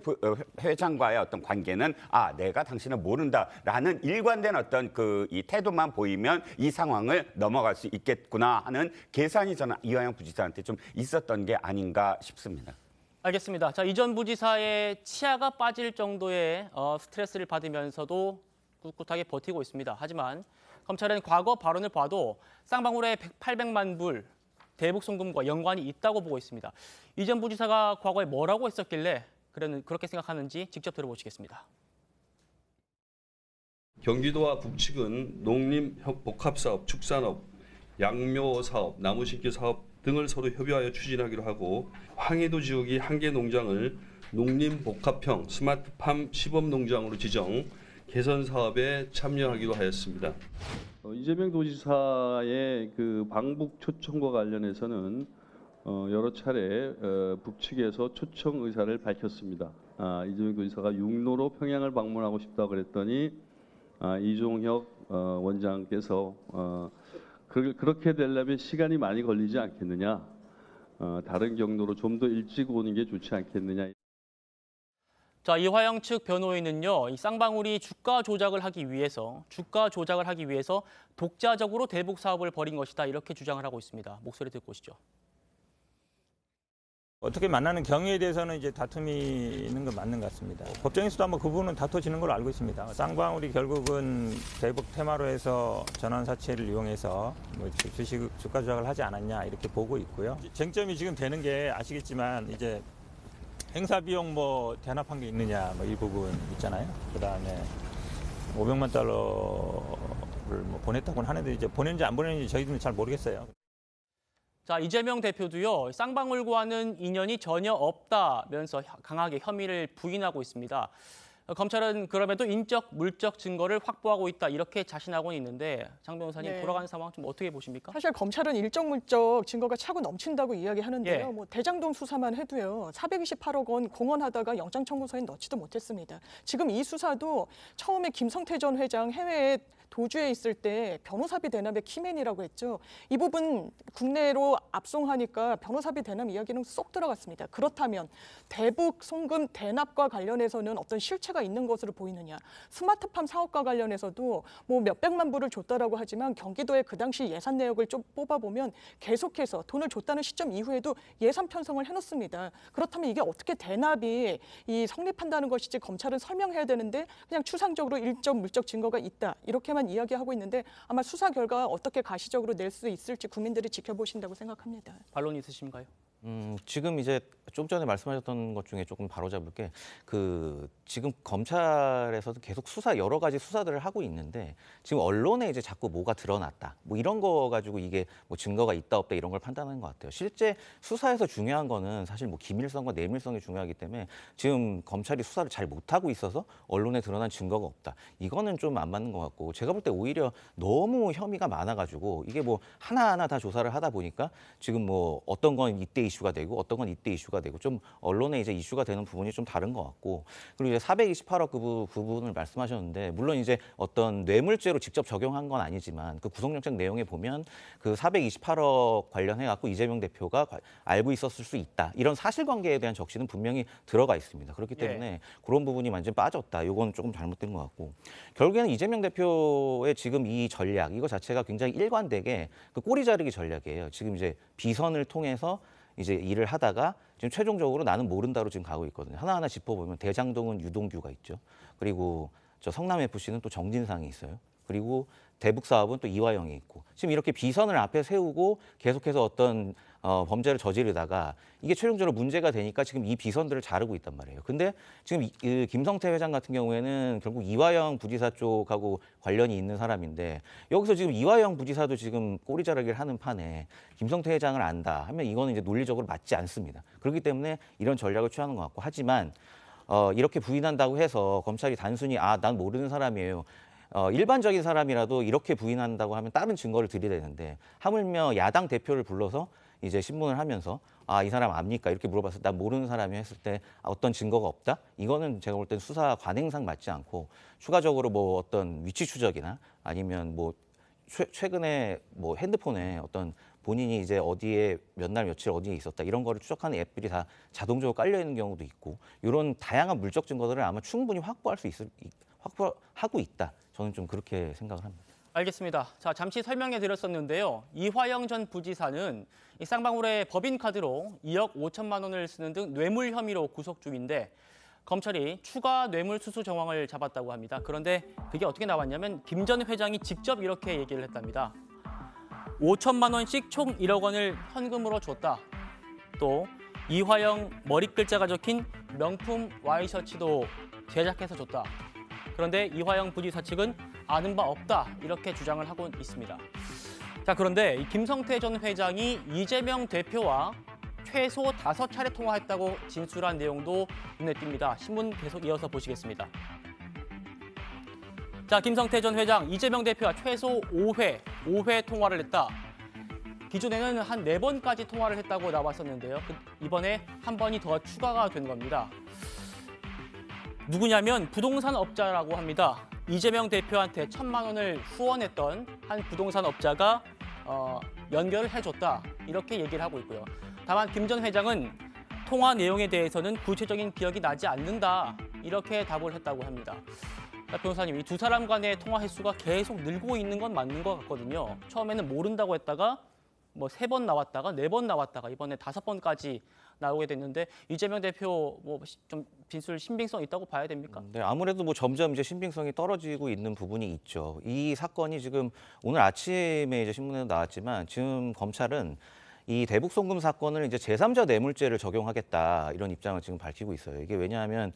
회장과의 어떤 관계는 내가 당신을 모른다라는 일관된 어떤 이 태도만 보이면 이 상황을 넘어갈 수 있겠구나 하는 계산이 저는 이화영 부지사한테 좀 있었던 게 아닌가 싶습니다. 알겠습니다. 자, 이 전 부지사의 치아가 빠질 정도의 스트레스를 받으면서도 꿋꿋하게 버티고 있습니다. 하지만 검찰은 과거 발언을 봐도 쌍방울에 800만 불 대북 송금과 연관이 있다고 보고 있습니다. 이 전 부지사가 과거에 뭐라고 했었길래 그렇게 생각하는지 직접 들어보시겠습니다. 경기도와 북측은 농림복합사업, 축산업, 양묘사업, 나무심기 사업 등을 서로 협의하여 추진하기로 하고 황해도 지역이 한 개 농장을 농림복합형 스마트팜 시범농장으로 지정, 개선 사업에 참여하기로 하였습니다. 이재명 도지사의 그 방북 초청과 관련해서는 여러 차례 북측에서 초청 의사를 밝혔습니다. 이재명 도지사가 육로로 평양을 방문하고 싶다고 그랬더니 이종혁 원장께서 그렇게 되려면 시간이 많이 걸리지 않겠느냐, 다른 경로로 좀 더 일찍 오는 게 좋지 않겠느냐. 자, 이화영 측 변호인은요, 이 쌍방울이 주가 조작을 하기 위해서 독자적으로 대북 사업을 벌인 것이다, 이렇게 주장을 하고 있습니다. 목소리 듣고 오시죠. 어떻게 만나는 경위에 대해서는 이제 다툼이 있는 건 맞는 것 같습니다. 법정에서도 아마 그 부분은 다퉈지는 걸로 알고 있습니다. 쌍방울이 결국은 대북 테마로 해서 전환 사채를 이용해서 뭐 주식 주가 조작을 하지 않았냐 이렇게 보고 있고요. 쟁점이 지금 되는 게 아시겠지만 이제 행사 비용 뭐 대납한 게 있느냐 뭐 이 부분 있잖아요. 그다음에 500만 달러를 뭐 보냈다고는 하는데 이제 보냈는지 안 보냈는지 저희들은 잘 모르겠어요. 자, 이재명 대표도요, 쌍방울과는 인연이 전혀 없다면서 강하게 혐의를 부인하고 있습니다. 검찰은 그럼에도 인적, 물적 증거를 확보하고 있다, 이렇게 자신하고는 있는데 장 변호사님, 네. 돌아가는 상황 좀 어떻게 보십니까? 사실 검찰은 일적 물적 증거가 차고 넘친다고 이야기하는데요. 예. 뭐 대장동 수사만 해도요. 428억 원 공언하다가 영장 청구서에 넣지도 못했습니다. 지금 이 수사도 처음에 김성태 전 회장 해외에 도주해 있을 때 변호사비 대납의 키맨이라고 했죠. 이 부분 국내로 압송하니까 변호사비 대납 이야기는 쏙 들어갔습니다. 그렇다면 대북 송금 대납과 관련해서는 어떤 실체가 있는 것으로 보이느냐. 스마트팜 사업과 관련해서도 뭐 몇백만 불을 줬다라고 하지만 경기도의 그 당시 예산 내역을 좀 뽑아보면 계속해서 돈을 줬다는 시점 이후에도 예산 편성을 해놓습니다. 그렇다면 이게 어떻게 대납이 성립한다는 것이지 검찰은 설명해야 되는데 그냥 추상적으로 일적 물적 증거가 있다, 이렇게만 이야기하고 있는데 아마 수사 결과 어떻게 가시적으로 낼 수 있을지 국민들이 지켜보신다고 생각합니다. 반론 있으신가요? 지금 이제 좀 전에 말씀하셨던 것 중에 조금 바로잡을 게 지금 검찰에서도 계속 여러 가지 수사들을 하고 있는데 지금 언론에 이제 자꾸 뭐가 드러났다, 뭐 이런 거 가지고 이게 뭐 증거가 있다 없다 이런 걸 판단하는 것 같아요. 실제 수사에서 중요한 거는 사실 뭐 기밀성과 내밀성이 중요하기 때문에 지금 검찰이 수사를 잘 못하고 있어서 언론에 드러난 증거가 없다, 이거는 좀 안 맞는 것 같고, 제가 볼 때 오히려 너무 혐의가 많아가지고 이게 뭐 하나하나 다 조사를 하다 보니까 지금 뭐 어떤 건 이때 이슈가 되고 어떤 건 이때 이슈가 되고 좀 언론에 이제 이슈가 되는 부분이 좀 다른 것 같고, 그리고 이제 428억 그 부분을 말씀하셨는데 물론 이제 어떤 뇌물죄로 직접 적용한 건 아니지만 그 구속영장 내용에 보면 그 428억 관련해 갖고 이재명 대표가 알고 있었을 수 있다, 이런 사실관계에 대한 적시는 분명히 들어가 있습니다. 그렇기 때문에 그런 부분이 완전 빠졌다, 이건 조금 잘못된 것 같고, 결국에는 이재명 대표의 지금 이 전략 이거 자체가 굉장히 일관되게 그 꼬리 자르기 전략이에요. 지금 이제 비선을 통해서 이제 일을 하다가 지금 최종적으로 나는 모른다로 지금 가고 있거든요. 하나하나 짚어보면 대장동은 유동규가 있죠. 그리고 저 성남 FC는 또 정진상이 있어요. 그리고 대북 사업은 또 이화영이 있고, 지금 이렇게 비선을 앞에 세우고 계속해서 어떤 범죄를 저지르다가 이게 최종적으로 문제가 되니까 지금 이 비선들을 자르고 있단 말이에요. 근데 지금 김성태 회장 같은 경우에는 결국 이화영 부지사 쪽하고 관련이 있는 사람인데, 여기서 지금 이화영 부지사도 지금 꼬리 자르기를 하는 판에 김성태 회장을 안다 하면 이거는 이제 논리적으로 맞지 않습니다. 그렇기 때문에 이런 전략을 취하는 것 같고, 하지만 이렇게 부인한다고 해서 검찰이 단순히 난 모르는 사람이에요, 일반적인 사람이라도 이렇게 부인한다고 하면 다른 증거를 들이대는데, 하물며 야당 대표를 불러서 이제 신문을 하면서 이 사람 압니까? 이렇게 물어봤을 때 난 모르는 사람이 했을 때 어떤 증거가 없다? 이거는 제가 볼 땐 수사 관행상 맞지 않고, 추가적으로 뭐 어떤 위치 추적이나 아니면 뭐 최근에 뭐 핸드폰에 어떤 본인이 이제 어디에 몇 날 며칠 어디에 있었다 이런 거를 추적하는 앱들이 다 자동적으로 깔려 있는 경우도 있고, 이런 다양한 물적 증거들을 아마 충분히 확보하고 있다. 저는 좀 그렇게 생각을 합니다. 알겠습니다. 자, 잠시 설명해 드렸었는데요. 이화영 전 부지사는 이 쌍방울의 법인카드로 2억 5천만 원을 쓰는 등 뇌물 혐의로 구속 중인데, 검찰이 추가 뇌물 수수 정황을 잡았다고 합니다. 그런데 그게 어떻게 나왔냐면 김 전 회장이 직접 이렇게 얘기를 했답니다. 5천만 원씩 총 1억 원을 현금으로 줬다. 또 이화영 머리 글자가 적힌 명품 와이셔츠도 제작해서 줬다. 그런데 이화영 부지사 측은 아는 바 없다 이렇게 주장을 하고 있습니다. 자, 그런데 이 김성태 전 회장이 이재명 대표와 최소 5차례 통화했다고 진술한 내용도 눈에 띕니다. 신문 계속 이어서 보시겠습니다. 자, 김성태 전 회장, 이재명 대표와 최소 5회 통화를 했다. 기존에는 한 4번까지 통화를 했다고 나왔었는데요. 이번에 한 번이 더 추가가 된 겁니다. 누구냐면 부동산 업자라고 합니다. 이재명 대표한테 1,000만 원을 후원했던 한 부동산 업자가 연결을 해줬다. 이렇게 얘기를 하고 있고요. 다만 김 전 회장은 통화 내용에 대해서는 구체적인 기억이 나지 않는다. 이렇게 답을 했다고 합니다. 변호사님, 이 두 사람 간의 통화 횟수가 계속 늘고 있는 건 맞는 것 같거든요. 처음에는 모른다고 했다가 뭐 3번 나왔다가 4번 나왔다가 이번에 5번까지 나오게 됐는데 이재명 대표 뭐 좀 진술 신빙성 있다고 봐야 됩니까? 네, 아무래도 뭐 점점 이제 신빙성이 떨어지고 있는 부분이 있죠. 이 사건이 지금 오늘 아침에 이제 신문에도 나왔지만 지금 검찰은 이 대북 송금 사건을 이제 제3자 뇌물죄를 적용하겠다 이런 입장을 지금 밝히고 있어요. 이게 왜냐하면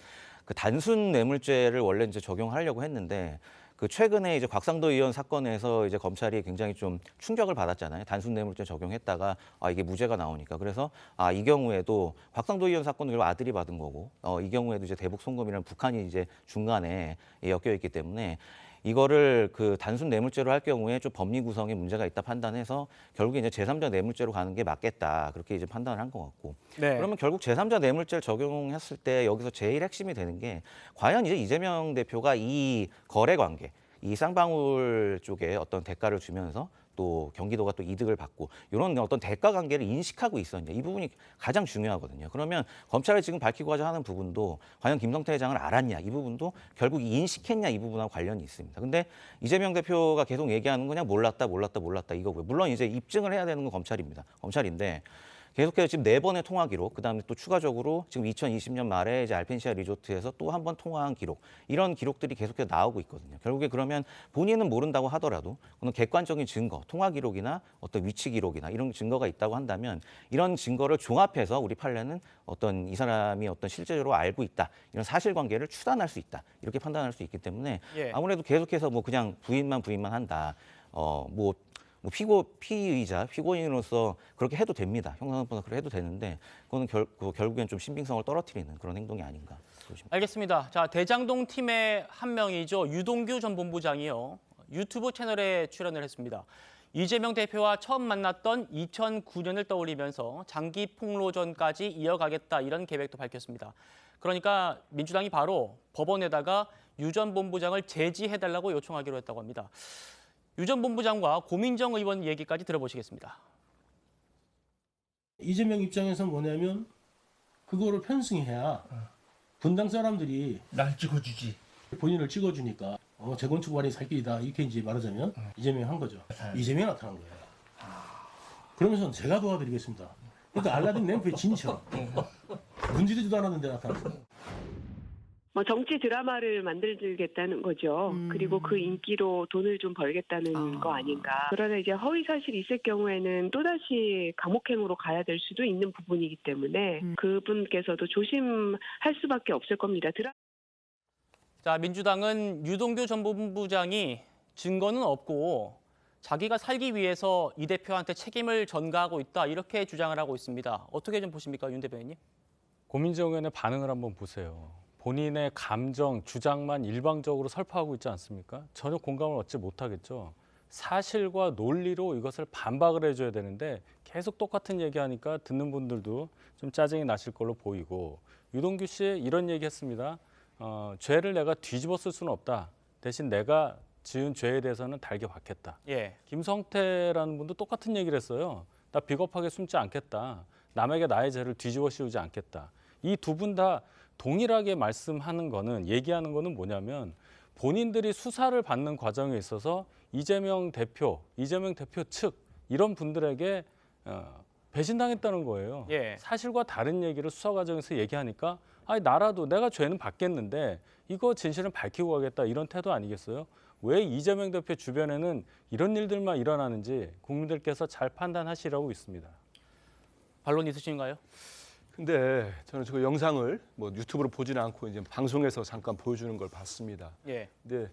그 단순 뇌물죄를 원래 이제 적용하려고 했는데 그 최근에 이제 곽상도 의원 사건에서 이제 검찰이 굉장히 좀 충격을 받았잖아요. 단순 뇌물죄 적용했다가 이게 무죄가 나오니까. 그래서 이 경우에도 곽상도 의원 사건은 아들이 받은 거고 이 경우에도 이제 대북 송금이라는 북한이 이제 중간에 엮여 있기 때문에 이거를 그 단순 뇌물죄로 할 경우에 좀 법리 구성에 문제가 있다 판단해서 결국에 이제 제3자 뇌물죄로 가는 게 맞겠다. 그렇게 이제 판단을 한 것 같고. 네. 그러면 결국 제3자 뇌물죄를 적용했을 때 여기서 제일 핵심이 되는 게 과연 이제 이재명 대표가 이 거래 관계, 이 쌍방울 쪽에 어떤 대가를 주면서 또 경기도가 또 이득을 받고 이런 어떤 대가 관계를 인식하고 있었냐. 이 부분이 가장 중요하거든요. 그러면 검찰이 지금 밝히고자 하는 부분도 과연 김성태 회장을 알았냐. 이 부분도 결국 인식했냐. 이 부분하고 관련이 있습니다. 근데 이재명 대표가 계속 얘기하는 건 그냥 몰랐다 이거고요. 물론 이제 입증을 해야 되는 건 검찰인데 계속해서 지금 4번의 통화 기록, 그다음에 또 추가적으로 지금 2020년 말에 이제 알펜시아 리조트에서 또 한 번 통화한 기록, 이런 기록들이 계속해서 나오고 있거든요. 결국에 그러면 본인은 모른다고 하더라도 그런 객관적인 증거, 통화 기록이나 어떤 위치 기록이나 이런 증거가 있다고 한다면 이런 증거를 종합해서 우리 판례는 어떤 이 사람이 어떤 실제적으로 알고 있다, 이런 사실관계를 추단할 수 있다, 이렇게 판단할 수 있기 때문에 아무래도 계속해서 뭐 그냥 부인만 한다, 피의자, 피고인으로서 그렇게 해도 됩니다. 형사사건보다 그렇게 해도 되는데 그거는 결국엔 좀 신빙성을 떨어뜨리는 그런 행동이 아닌가. 알겠습니다. 자, 대장동 팀의 한 명이죠. 유동규 전 본부장이요. 유튜브 채널에 출연을 했습니다. 이재명 대표와 처음 만났던 2009년을 떠올리면서 장기 폭로전까지 이어가겠다 이런 계획도 밝혔습니다. 그러니까 민주당이 바로 법원에다가 유 전 본부장을 제지해달라고 요청하기로 했다고 합니다. 유 전 본부장과 고민정 의원 얘기까지 들어보시겠습니다. 이재명 입장에서 뭐냐면 그거를 편승해야 분당 사람들이 날 찍어주지. 본인을 찍어주니까 재건축 완이 살 길이다 이렇게 이제 말하자면 이재명이 한 거죠. 이재명이 나타난 거예요. 그러면서 제가 도와드리겠습니다. 그러니까 알라딘 램프의 진처. 문지르지도 않았는데 나타났어요. 정치 드라마를 만들겠다는 거죠. 그리고 그 인기로 돈을 좀 벌겠다는 거 아닌가. 그러나 이제 허위 사실이 있을 경우에는 또다시 감옥행으로 가야 될 수도 있는 부분이기 때문에 그분께서도 조심할 수밖에 없을 겁니다. 자, 민주당은 유동규 전 본부장이 증거는 없고 자기가 살기 위해서 이 대표한테 책임을 전가하고 있다 이렇게 주장을 하고 있습니다. 어떻게 좀 보십니까, 윤 대변인님? 고민정 의원의 반응을 한번 보세요. 본인의 감정, 주장만 일방적으로 설파하고 있지 않습니까? 전혀 공감을 얻지 못하겠죠. 사실과 논리로 이것을 반박을 해줘야 되는데 계속 똑같은 얘기하니까 듣는 분들도 좀 짜증이 나실 걸로 보이고, 유동규 씨 이런 얘기했습니다. 죄를 내가 뒤집어 쓸 수는 없다. 대신 내가 지은 죄에 대해서는 달게 받겠다. 김성태라는 분도 똑같은 얘기를 했어요. 나 비겁하게 숨지 않겠다. 남에게 나의 죄를 뒤집어 씌우지 않겠다. 이 두 분 다 동일하게 말씀하는 거는, 얘기하는 거는 뭐냐면 본인들이 수사를 받는 과정에 있어서 이재명 대표 측 이런 분들에게 배신당했다는 거예요. 사실과 다른 얘기를 수사 과정에서 얘기하니까 나라도 내가 죄는 받겠는데 이거 진실은 밝히고 가겠다 이런 태도 아니겠어요? 왜 이재명 대표 주변에는 이런 일들만 일어나는지 국민들께서 잘 판단하시라고 있습니다. 반론 있으신가요? 근데 저는 저 영상을 뭐 유튜브로 보지는 않고 이제 방송에서 잠깐 보여주는 걸 봤습니다. 예. 근데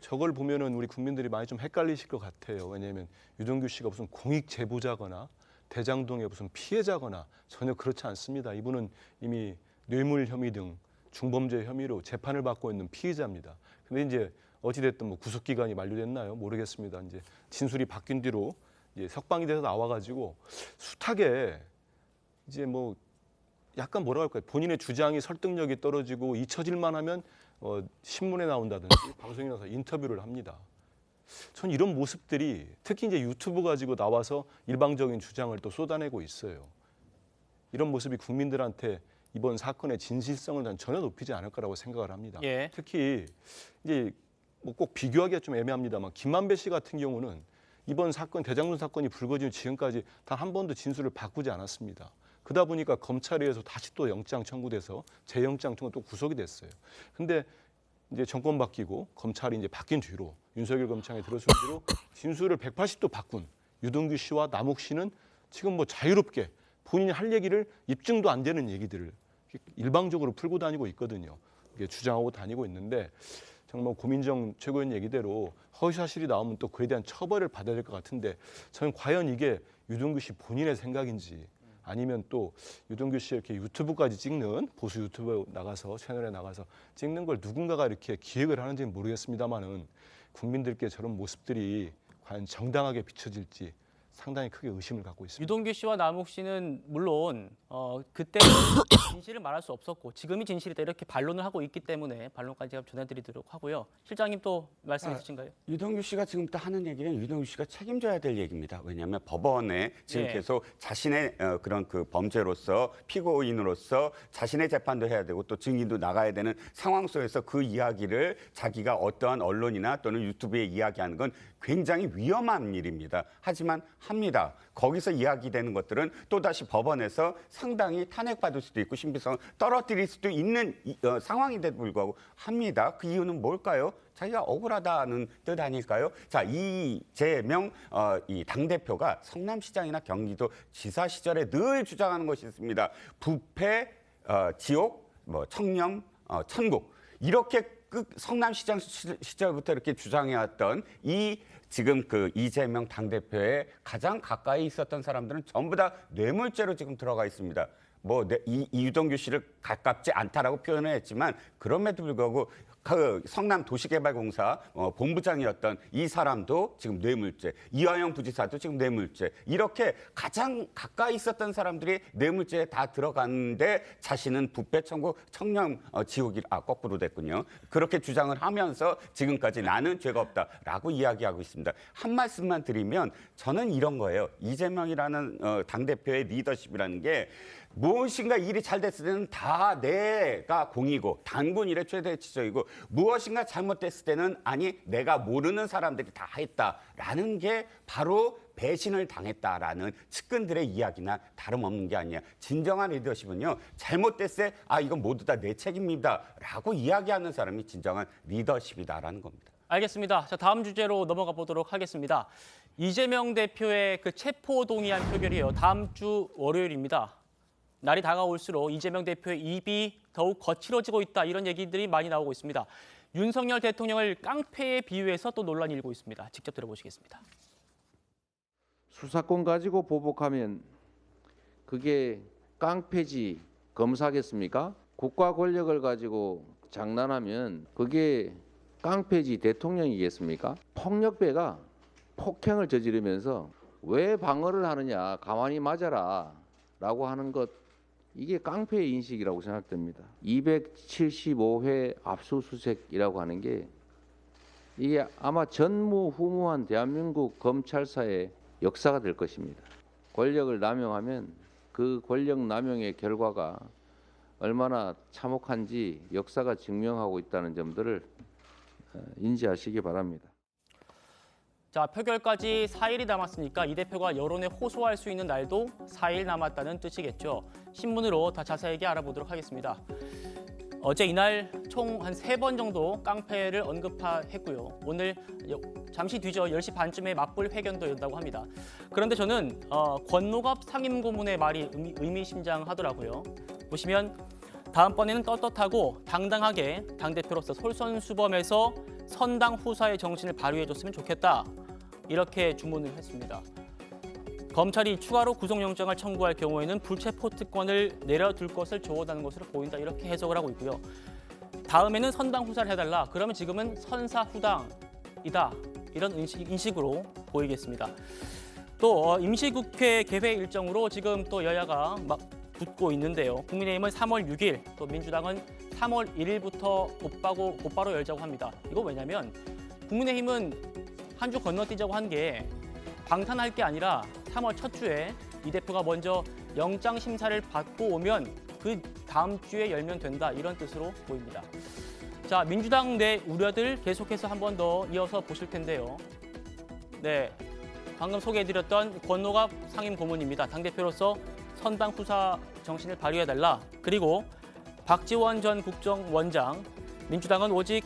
저걸 보면은 우리 국민들이 많이 좀 헷갈리실 것 같아요. 왜냐하면 유동규 씨가 무슨 공익 제보자거나 대장동의 무슨 피해자거나 전혀 그렇지 않습니다. 이분은 이미 뇌물 혐의 등 중범죄 혐의로 재판을 받고 있는 피해자입니다. 근데 이제 어찌됐든 뭐 구속 기간이 만료됐나요? 모르겠습니다. 이제 진술이 바뀐 뒤로 이제 석방이 돼서 나와가지고 숱하게 이제 뭐 약간 뭐라 할까요? 본인의 주장이 설득력이 떨어지고 잊혀질만 하면 신문에 나온다든지 방송에 나와서 인터뷰를 합니다. 전 이런 모습들이 특히 이제 유튜브 가지고 나와서 일방적인 주장을 또 쏟아내고 있어요. 이런 모습이 국민들한테 이번 사건의 진실성을 난 전혀 높이지 않을 거라고 생각을 합니다. 예. 특히 이제 뭐 꼭 비교하기가 좀 애매합니다만 김만배 씨 같은 경우는 이번 사건 대장동 사건이 불거진 지금까지 단 한 번도 진술을 바꾸지 않았습니다. 그러다 보니까 검찰에 의해서 다시 또 영장 청구돼서 재영장 청구 또 구속이 됐어요. 근데 이제 정권 바뀌고 검찰이 이제 바뀐 뒤로 윤석열 검찰에 들어선 뒤로 진술을 180도 바꾼 유동규 씨와 남욱 씨는 지금 뭐 자유롭게 본인이 할 얘기를 입증도 안 되는 얘기들을 일방적으로 풀고 다니고 있거든요. 이게 주장하고 다니고 있는데 정말 고민정 최고위원 얘기대로 허위사실이 나오면 또 그에 대한 처벌을 받아야 될 것 같은데 저는 과연 이게 유동규 씨 본인의 생각인지 아니면 또 유동규 씨 이렇게 유튜브까지 찍는 보수 유튜브 나가서 채널에 나가서 찍는 걸 누군가가 이렇게 기획을 하는지는 모르겠습니다만은 국민들께 저런 모습들이 과연 정당하게 비춰질지 상당히 크게 의심을 갖고 있습니다. 유동규 씨와 남욱 씨는 물론 그때 진실을 말할 수 없었고 지금이 진실이다 이렇게 반론을 하고 있기 때문에 반론까지 제가 전해드리도록 하고요. 실장님 또 말씀 있으신가요? 유동규 씨가 지금 또 하는 얘기는 유동규 씨가 책임져야 될 얘기입니다. 왜냐하면 법원에 지금 예. 계속 자신의 그런 그 범죄로서 피고인으로서 자신의 재판도 해야 되고 또 증인도 나가야 되는 상황 속에서 그 이야기를 자기가 어떠한 언론이나 또는 유튜브에 이야기하는 건 굉장히 위험한 일입니다. 하지만 합니다. 거기서 이야기되는 것들은 또다시 법원에서 상당히 탄핵받을 수도 있고 신빙성을 떨어뜨릴 수도 있는 상황인데도 불구하고 합니다. 그 이유는 뭘까요? 자기가 억울하다는 뜻 아닐까요? 자, 이재명 이 당대표가 성남시장이나 경기도 지사 시절에 늘 주장하는 것이 있습니다. 부패, 지옥, 뭐 청렴, 천국. 이렇게 성남시장 시절부터 이렇게 주장해왔던 이 지금 그 이재명 당대표의 가장 가까이 있었던 사람들은 전부 다 뇌물죄로 지금 들어가 있습니다. 뭐 이 유동규 씨를 가깝지 않다라고 표현을 했지만 그럼에도 불구하고 그 성남 도시개발공사 본부장이었던 이 사람도 지금 뇌물죄, 이화영 부지사도 지금 뇌물죄, 이렇게 가장 가까이 있었던 사람들이 뇌물죄에 다 들어갔는데 자신은 부패 천국 청렴 지옥이 거꾸로 됐군요. 그렇게 주장을 하면서 지금까지 나는 죄가 없다라고 이야기하고 있습니다. 한 말씀만 드리면 저는 이런 거예요. 이재명이라는 당대표의 리더십이라는 게 무엇인가 일이 잘 됐을 때는 다 내가 공이고 단군 일의 최대 지적이고 무엇인가 잘못됐을 때는 아니 내가 모르는 사람들이 다 했다라는 게 바로 배신을 당했다라는 측근들의 이야기나 다름없는 게 아니야. 진정한 리더십은요. 잘못됐을 때 이건 모두 다 내 책임입니다라고 이야기하는 사람이 진정한 리더십이다라는 겁니다. 알겠습니다. 자, 다음 주제로 넘어가 보도록 하겠습니다. 이재명 대표의 그 체포 동의안 표결이요. 다음 주 월요일입니다. 날이 다가올수록 이재명 대표의 입이 더욱 거칠어지고 있다. 이런 얘기들이 많이 나오고 있습니다. 윤석열 대통령을 깡패에 비유해서 또 논란이 일고 있습니다. 직접 들어보시겠습니다. 수사권 가지고 보복하면 그게 깡패지 검사겠습니까? 국가 권력을 가지고 장난하면 그게 깡패지 대통령이겠습니까? 폭력배가 폭행을 저지르면서 왜 방어를 하느냐, 가만히 맞아라 라고 하는 것, 이게 깡패의 인식이라고 생각됩니다. 275회 압수수색이라고 하는 게 이게 아마 전무후무한 대한민국 검찰사의 역사가 될 것입니다. 권력을 남용하면 그 권력 남용의 결과가 얼마나 참혹한지 역사가 증명하고 있다는 점들을 인지하시기 바랍니다. 자, 표결까지 4일이 남았으니까 이 대표가 여론에 호소할 수 있는 날도 4일 남았다는 뜻이겠죠. 신문으로 더 자세하게 알아보도록 하겠습니다. 어제 이날 총 한 3번 정도 깡패를 언급했고요. 오늘 잠시 뒤져 10시 반쯤에 맞불 회견도 연다고 합니다. 그런데 저는 권노갑 상임고문의 말이 의미심장하더라고요. 보시면 다음번에는 떳떳하고 당당하게 당대표로서 솔선수범해서 선당 후사의 정신을 발휘해줬으면 좋겠다. 이렇게 주문을 했습니다. 검찰이 추가로 구속영장을 청구할 경우에는 불체포 특권을 내려둘 것을 조언하는 것으로 보인다. 이렇게 해석을 하고 있고요. 다음에는 선당 후사를 해달라. 그러면 지금은 선사후당이다. 이런 인식으로 보이겠습니다. 또 임시국회 개회 일정으로 지금 또 여야가 막 붙고 있는데요. 국민의힘은 3월 6일, 또 민주당은 3월 1일부터 곧바로 열자고 합니다. 이거 왜냐면 국민의힘은 한 주 건너뛰자고 한 게 방탄할 게 아니라 3월 첫 주에 이 대표가 먼저 영장 심사를 받고 오면 그 다음 주에 열면 된다. 이런 뜻으로 보입니다. 자, 민주당 내 우려들 계속해서 한 번 더 이어서 보실 텐데요. 네, 방금 소개해드렸던 권노갑 상임고문입니다. 당대표로서 선당 후사 정신을 발휘해달라. 그리고 박지원 전 국정원장, 민주당은 오직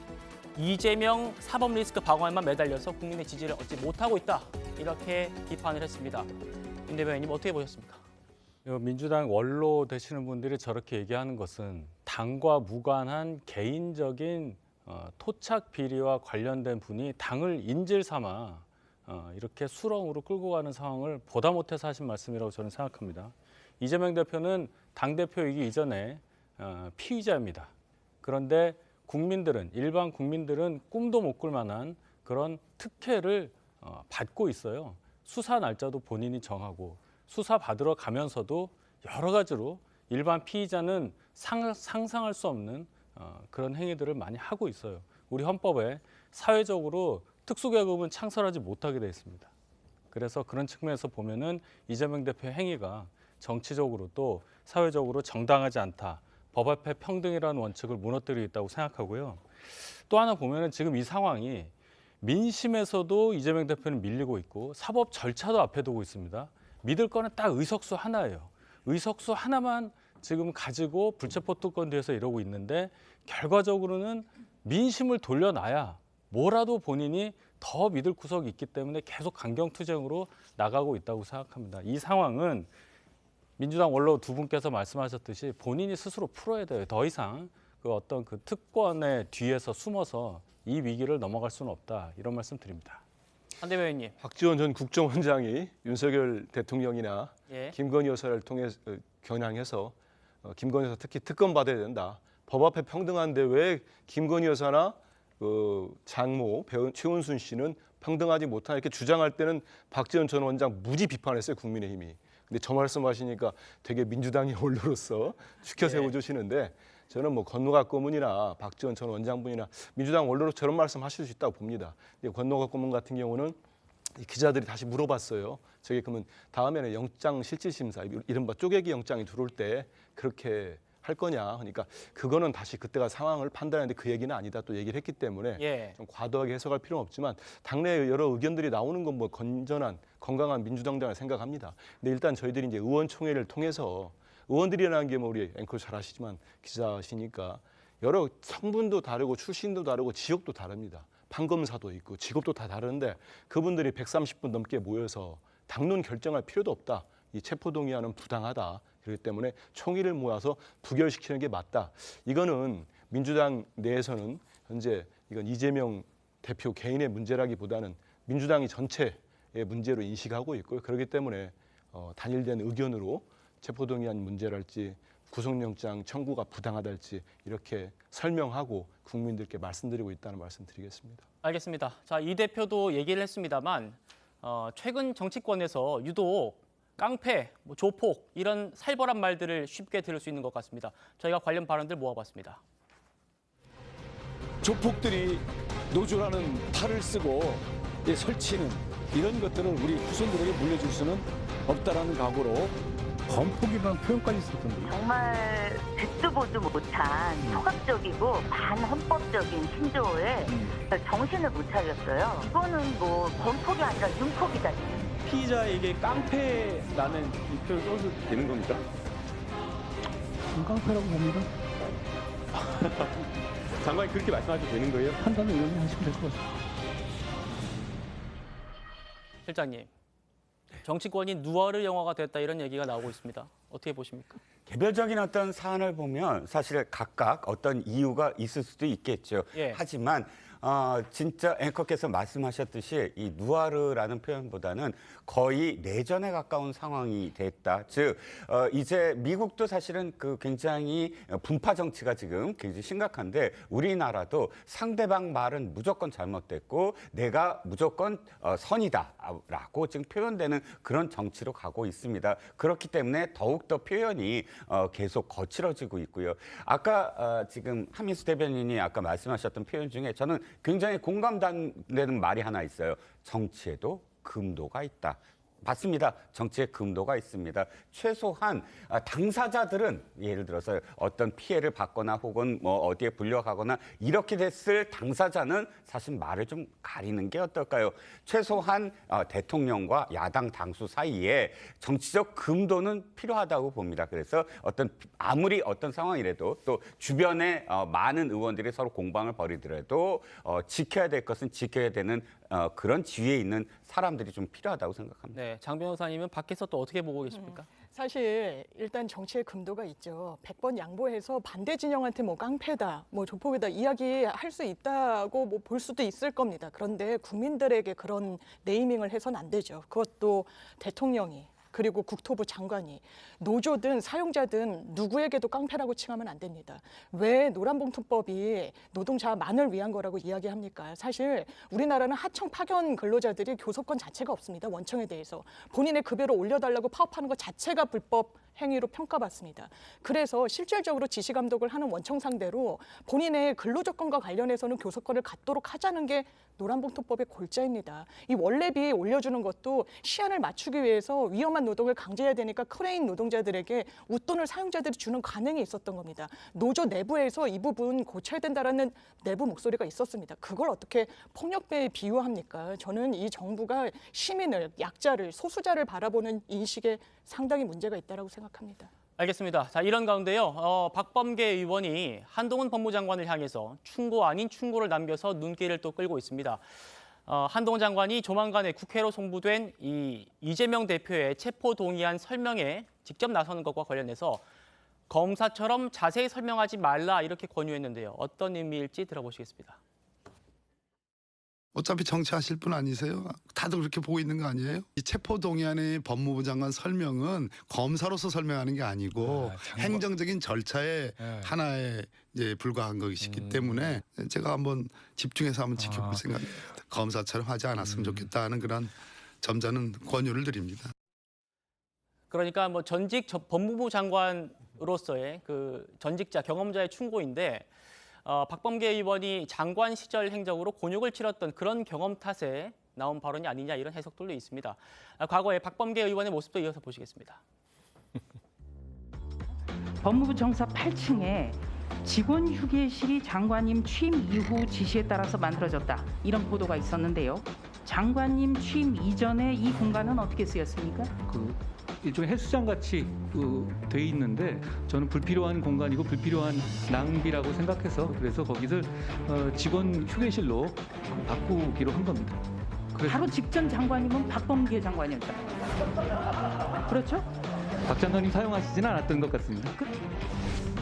이재명 사법 리스크 방어에만 매달려서 국민의 지지를 얻지 못하고 있다. 이렇게 비판을 했습니다. 임 대변인님 어떻게 보셨습니까? 민주당 원로 되시는 분들이 저렇게 얘기하는 것은 당과 무관한 개인적인 토착 비리와 관련된 분이 당을 인질 삼아 이렇게 수렁으로 끌고 가는 상황을 보다 못해서 하신 말씀이라고 저는 생각합니다. 이재명 대표는 당대표이기 이전에 피의자입니다. 그런데 국민들은, 일반 국민들은 꿈도 못 꿀 만한 그런 특혜를 받고 있어요. 수사 날짜도 본인이 정하고 수사 받으러 가면서도 여러 가지로 일반 피의자는 상상할 수 없는 그런 행위들을 많이 하고 있어요. 우리 헌법에 사회적으로 특수계급은 창설하지 못하게 되어 있습니다. 그래서 그런 측면에서 보면은 이재명 대표의 행위가 정치적으로 또 사회적으로 정당하지 않다. 법 앞에 평등이라는 원칙을 무너뜨리고 있다고 생각하고요. 또 하나 보면은 지금 이 상황이 민심에서도 이재명 대표는 밀리고 있고 사법 절차도 앞에 두고 있습니다. 믿을 거는 딱 의석수 하나예요. 의석수 하나만 지금 가지고 불체포 특권 뒤에서 이러고 있는데 결과적으로는 민심을 돌려놔야 뭐라도 본인이 더 믿을 구석이 있기 때문에 계속 강경투쟁으로 나가고 있다고 생각합니다. 이 상황은 민주당 원로 두 분께서 말씀하셨듯이 본인이 스스로 풀어야 돼요. 더 이상 그 어떤 그 특권의 뒤에서 숨어서 이 위기를 넘어갈 수는 없다. 이런 말씀 드립니다. 한 대변인님. 박지원 전 국정원장이 윤석열 대통령이나 김건희 여사를 통해 겨냥해서 김건희 여사 특히 특검 받아야 된다. 법 앞에 평등한데 왜 김건희 여사나 장모 배우 최은순 씨는 평등하지 못하냐 이렇게 주장할 때는 박지원 전 원장 무지 비판했어요. 국민의힘이. 근데 저 말씀하시니까 되게 민주당의 원로로서 지켜 세워주시는데 저는 뭐 권노갑 고문이나 박지원 전 원장분이나 민주당 원로로 저런 말씀하실 수 있다고 봅니다. 권노갑 고문 같은 경우는 기자들이 다시 물어봤어요. 저게 그러면 다음에는 영장 실질심사, 이른바 쪼개기 영장이 들어올 때 그렇게 할 거냐. 그러니까 그거는 다시 그때가 상황을 판단하는데 그 얘기는 아니다 또 얘기를 했기 때문에 좀 과도하게 해석할 필요는 없지만 당내 여러 의견들이 나오는 건 뭐 건전한 건강한 민주당이라고 생각합니다. 근데 일단 저희들이 이제 의원총회를 통해서 의원들이라는 게 뭐 우리 앵커 잘 아시지만 기자시니까 여러 성분도 다르고 출신도 다르고 지역도 다릅니다. 판검사도 있고 직업도 다 다른데 그분들이 130분 넘게 모여서 당론 결정할 필요도 없다. 이 체포동의안은 부당하다. 그렇기 때문에 총의를 모아서 부결시키는 게 맞다. 이거는 민주당 내에서는 현재 이건 이재명 대표 개인의 문제라기보다는 민주당이 전체의 문제로 인식하고 있고요. 그렇기 때문에 단일된 의견으로 체포동의안 문제랄지 구속영장 청구가 부당하달지 이렇게 설명하고 국민들께 말씀드리고 있다는 말씀 드리겠습니다. 알겠습니다. 자, 이 대표도 얘기를 했습니다만 최근 정치권에서 유독 깡패, 조폭 이런 살벌한 말들을 쉽게 들을 수 있는 것 같습니다. 저희가 관련 발언들 모아봤습니다. 조폭들이 노조라는 탈을 쓰고 설치는 이런 것들을 우리 후손들에게 물려줄 수는 없다라는 각오로 범폭이라는 표현까지 썼던데요. 정말 듣도 보도 못한 소각적이고 반헌법적인 신조어에 정신을 못 차렸어요. 이거는 뭐 범폭이 아니라 융폭이다. 피의자에게 깡패라는 이 표현을 써도 되는 겁니까? 깡패라고 봅니다. 장관이 그렇게 말씀하셔도 되는 거예요? 판단을 의원님 하시면 될 것 같아요. 실장님, 정치권이 누아르 영화가 됐다 이런 얘기가 나오고 있습니다. 어떻게 보십니까? 개별적인 어떤 사안을 보면 사실 각각 어떤 이유가 있을 수도 있겠죠. 예. 하지만 진짜 앵커께서 말씀하셨듯이 이 누아르라는 표현보다는 거의 내전에 가까운 상황이 됐다. 즉 이제 미국도 사실은 그 굉장히 분파 정치가 지금 굉장히 심각한데 우리나라도 상대방 말은 무조건 잘못됐고 내가 무조건 선이다라고 지금 표현되는 그런 정치로 가고 있습니다. 그렇기 때문에 더욱더 표현이 계속 거칠어지고 있고요. 아까 지금 한민수 대변인이 아까 말씀하셨던 표현 중에 저는 굉장히 공감되는 말이 하나 있어요. 정치에도 금도가 있다. 맞습니다. 정치에 금도가 있습니다. 최소한 당사자들은 예를 들어서 어떤 피해를 받거나 혹은 뭐 어디에 불려가거나 이렇게 됐을 당사자는 사실 말을 좀 가리는 게 어떨까요? 최소한 대통령과 야당 당수 사이에 정치적 금도는 필요하다고 봅니다. 그래서 아무리 어떤 상황이라도 또 주변에 많은 의원들이 서로 공방을 벌이더라도 지켜야 될 것은 지켜야 되는 그런 지위에 있는 사람들이 좀 필요하다고 생각합니다. 네, 장 변호사님은 밖에서 또 어떻게 보고 계십니까? 사실 일단 정치의 금도가 있죠. 100번 양보해서 반대 진영한테 뭐 깡패다, 뭐 조폭이다 이야기할 수 있다고 뭐 볼 수도 있을 겁니다. 그런데 국민들에게 그런 네이밍을 해서는 안 되죠. 그것도 대통령이 그리고 국토부 장관이 노조든 사용자든 누구에게도 깡패라고 칭하면 안 됩니다. 왜 노란봉투법이 노동자만을 위한 거라고 이야기합니까? 사실 우리나라는 하청 파견 근로자들이 교섭권 자체가 없습니다. 원청에 대해서. 본인의 급여를 올려달라고 파업하는 것 자체가 불법 행위로 평가받습니다. 그래서 실질적으로 지시감독을 하는 원청 상대로 본인의 근로조건과 관련해서는 교섭권을 갖도록 하자는 게 노란봉투법의 골자입니다. 이 원래비 올려주는 것도 시한을 맞추기 위해서 위험한 노동을 강제해야 되니까 크레인 노동자들에게 웃돈을 사용자들이 주는 관행이 있었던 겁니다. 노조 내부에서 이 부분 고쳐야 된다라는 내부 목소리가 있었습니다. 그걸 어떻게 폭력배에 비유합니까? 저는 이 정부가 시민을, 약자를, 소수자를 바라보는 인식에 상당히 문제가 있다고 생각합니다. 알겠습니다. 자, 이런 가운데요. 박범계 의원이 한동훈 법무장관을 향해서 충고 아닌 충고를 남겨서 눈길을 또 끌고 있습니다. 한동훈 장관이 조만간에 국회로 송부된 이재명 대표의 체포 동의안 설명에 직접 나서는 것과 관련해서 검사처럼 자세히 설명하지 말라 이렇게 권유했는데요. 어떤 의미일지 들어보시겠습니다. 어차피 정치하실 분 아니세요? 다들 그렇게 보고 있는 거 아니에요? 이 체포동의안의 법무부 장관 설명은 검사로서 설명하는 게 아니고 행정적인 절차의 하나에 이제 불과한 것이기 때문에 제가 한번 집중해서 한번 지켜볼 생각입니다. 검사처럼 하지 않았으면 좋겠다는 그런 점잖은 권유를 드립니다. 그러니까 뭐 전직 법무부 장관으로서의 그 전직자 경험자의 충고인데 박범계 의원이 장관 시절 행적으로 곤욕을 치렀던 그런 경험 탓에 나온 발언이 아니냐 이런 해석들도 있습니다. 과거에 박범계 의원의 모습도 이어서 보시겠습니다. 법무부 정사 8층에 직원 휴게실이 장관님 취임 이후 지시에 따라서 만들어졌다. 이런 보도가 있었는데요. 장관님 취임 이전에 이 공간은 어떻게 쓰였습니까? 일종의 헬스장 같이 돼 있는데 저는 불필요한 공간이고 불필요한 낭비라고 생각해서 그래서 거기서 직원 휴게실로 바꾸기로 한 겁니다. 바로 직전 장관님은 박범계 장관이었잖아요. 그렇죠? 박 장관님 사용하시지는 않았던 것 같습니다.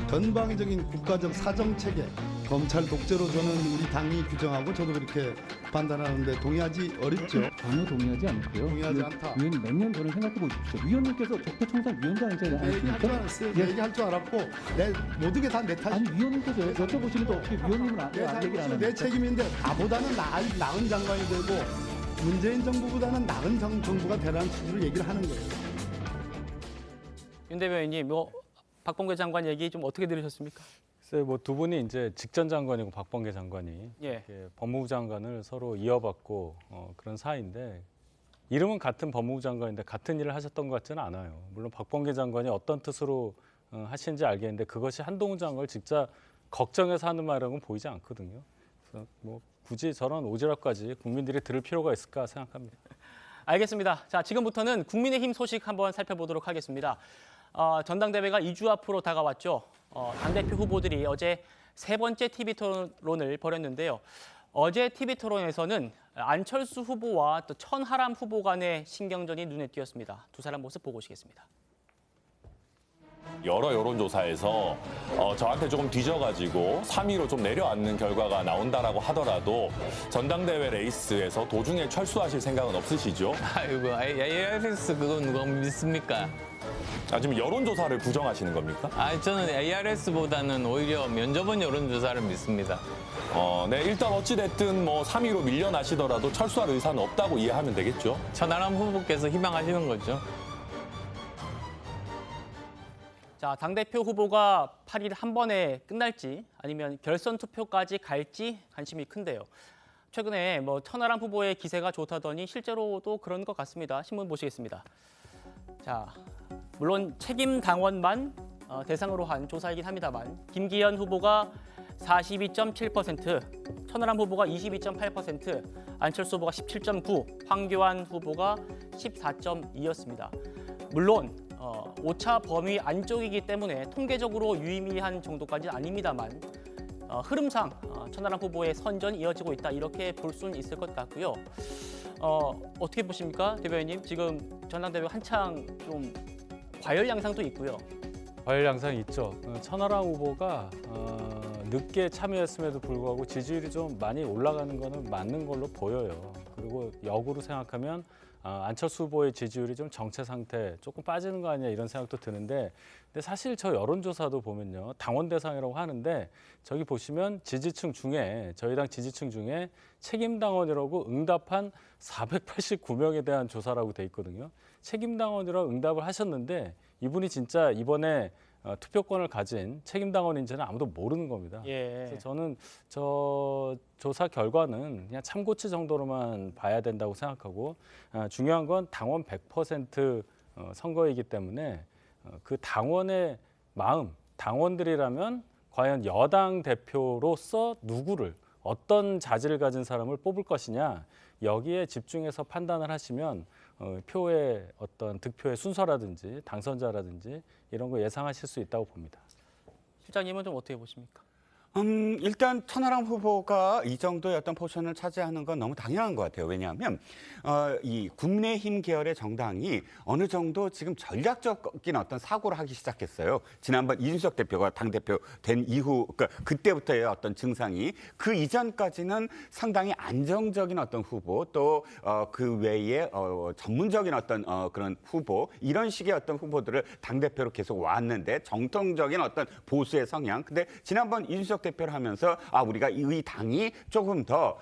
전방위적인 국가적 사정 체계, 검찰 독재로 저는 우리 당이 규정하고 저도 그렇게 판단하는데 동의하지 어렵죠. 전혀 동의하지 않고요. 동의하지 않다. 위원님 몇 년 전에 생각해 보십시오. 위원님께서 적폐청산 위원장이지 얘기할 줄 알았어요. 얘기할 줄 알았고 모든 게 다 내 탓이. 아니 위원님께서 여쭤보시는데 어떻게 위원님은 얘기를 안 내 책임인데 나보다는 나은 장관이 되고 문재인 정부보다는 나은 정부가 되라는 취지로 얘기를 하는 거예요. 윤 대변인님, 박범계 장관 얘기 좀 어떻게 들으셨습니까? 글쎄, 뭐 두 분이 이제 직전 장관이고 박범계 장관이 예. 법무부 장관을 서로 이어받고 그런 사이인데 이름은 같은 법무부 장관인데 같은 일을 하셨던 것 같지는 않아요. 물론 박범계 장관이 어떤 뜻으로 하시는지 알겠는데 그것이 한동훈 장관을 진짜 걱정해서 하는 말이라고는 보이지 않거든요. 그래서 뭐 굳이 저런 오지랖까지 국민들이 들을 필요가 있을까 생각합니다. 알겠습니다. 자, 지금부터는 국민의힘 소식 한번 살펴보도록 하겠습니다. 전당대회가 2주 앞으로 다가왔죠. 당대표 후보들이 어제 세 번째 TV 토론을 벌였는데요. 어제 TV 토론에서는 안철수 후보와 또 천하람 후보 간의 신경전이 눈에 띄었습니다. 두 사람 모습 보고 오시겠습니다. 여러 여론조사에서 저한테 조금 뒤져가지고 3위로 좀 내려앉는 결과가 나온다라고 하더라도 전당대회 레이스에서 도중에 철수하실 생각은 없으시죠? 아이고, ARS 그건 누가 믿습니까? 지금 여론조사를 부정하시는 겁니까? 저는 ARS보다는 오히려 면접은 여론조사를 믿습니다. 네, 일단 어찌됐든 뭐 3위로 밀려나시더라도 철수할 의사는 없다고 이해하면 되겠죠? 천하람 후보께서 희망하시는 거죠. 자, 당대표 후보가 8일 한 번에 끝날지 아니면 결선 투표까지 갈지 관심이 큰데요. 최근에 뭐 천하람 후보의 기세가 좋다더니 실제로도 그런 것 같습니다. 신문 보시겠습니다. 자, 물론 책임 당원만 대상으로 한 조사이긴 합니다만 김기현 후보가 42.7%, 천하람 후보가 22.8%, 안철수 후보가 17.9%, 황교안 후보가 14.2%였습니다. 물론 오차 범위 안쪽이기 때문에 통계적으로 유의미한 정도까지는 아닙니다만 흐름상 천하람 후보의 선전이 이어지고 있다 이렇게 볼 수는 있을 것 같고요. 어떻게 보십니까, 대변인님? 지금 전당대회 한창 좀 과열 양상도 있고요. 과열 양상이 있죠. 천하람 후보가 늦게 참여했음에도 불구하고 지지율이 좀 많이 올라가는 거는 맞는 걸로 보여요. 그리고 역으로 생각하면 안철수 후보의 지지율이 좀 정체 상태 조금 빠지는 거 아니냐 이런 생각도 드는데 근데 사실 저 여론조사도 보면요. 당원 대상이라고 하는데 저기 보시면 지지층 중에 저희 당 지지층 중에 책임 당원이라고 응답한 489명에 대한 조사라고 돼 있거든요. 책임 당원이라고 응답을 하셨는데 이분이 진짜 이번에 투표권을 가진 책임 당원인지는 아무도 모르는 겁니다. 그래서 저는 저 조사 결과는 그냥 참고치 정도로만 봐야 된다고 생각하고 중요한 건 당원 100% 선거이기 때문에 그 당원의 마음, 당원들이라면 과연 여당 대표로서 누구를 어떤 자질을 가진 사람을 뽑을 것이냐 여기에 집중해서 판단을 하시면 표의 어떤 득표의 순서라든지 당선자라든지 이런 거 예상하실 수 있다고 봅니다. 실장님은 좀 어떻게 보십니까? 일단 천하람 후보가 이 정도의 어떤 포션을 차지하는 건 너무 당연한 것 같아요. 왜냐하면 이 국민의힘 계열의 정당이 어느 정도 지금 전략적인 어떤 사고를 하기 시작했어요. 지난번 이준석 대표가 당대표 된 이후, 그러니까 그때부터의 어떤 증상이 그 이전까지는 상당히 안정적인 어떤 후보 또 그 외에 전문적인 어떤 그런 후보 이런 식의 어떤 후보들을 당대표로 계속 왔는데 정통적인 어떤 보수의 성향. 근데 지난번 이준석 대표를 하면서 우리가 이 당이 조금 더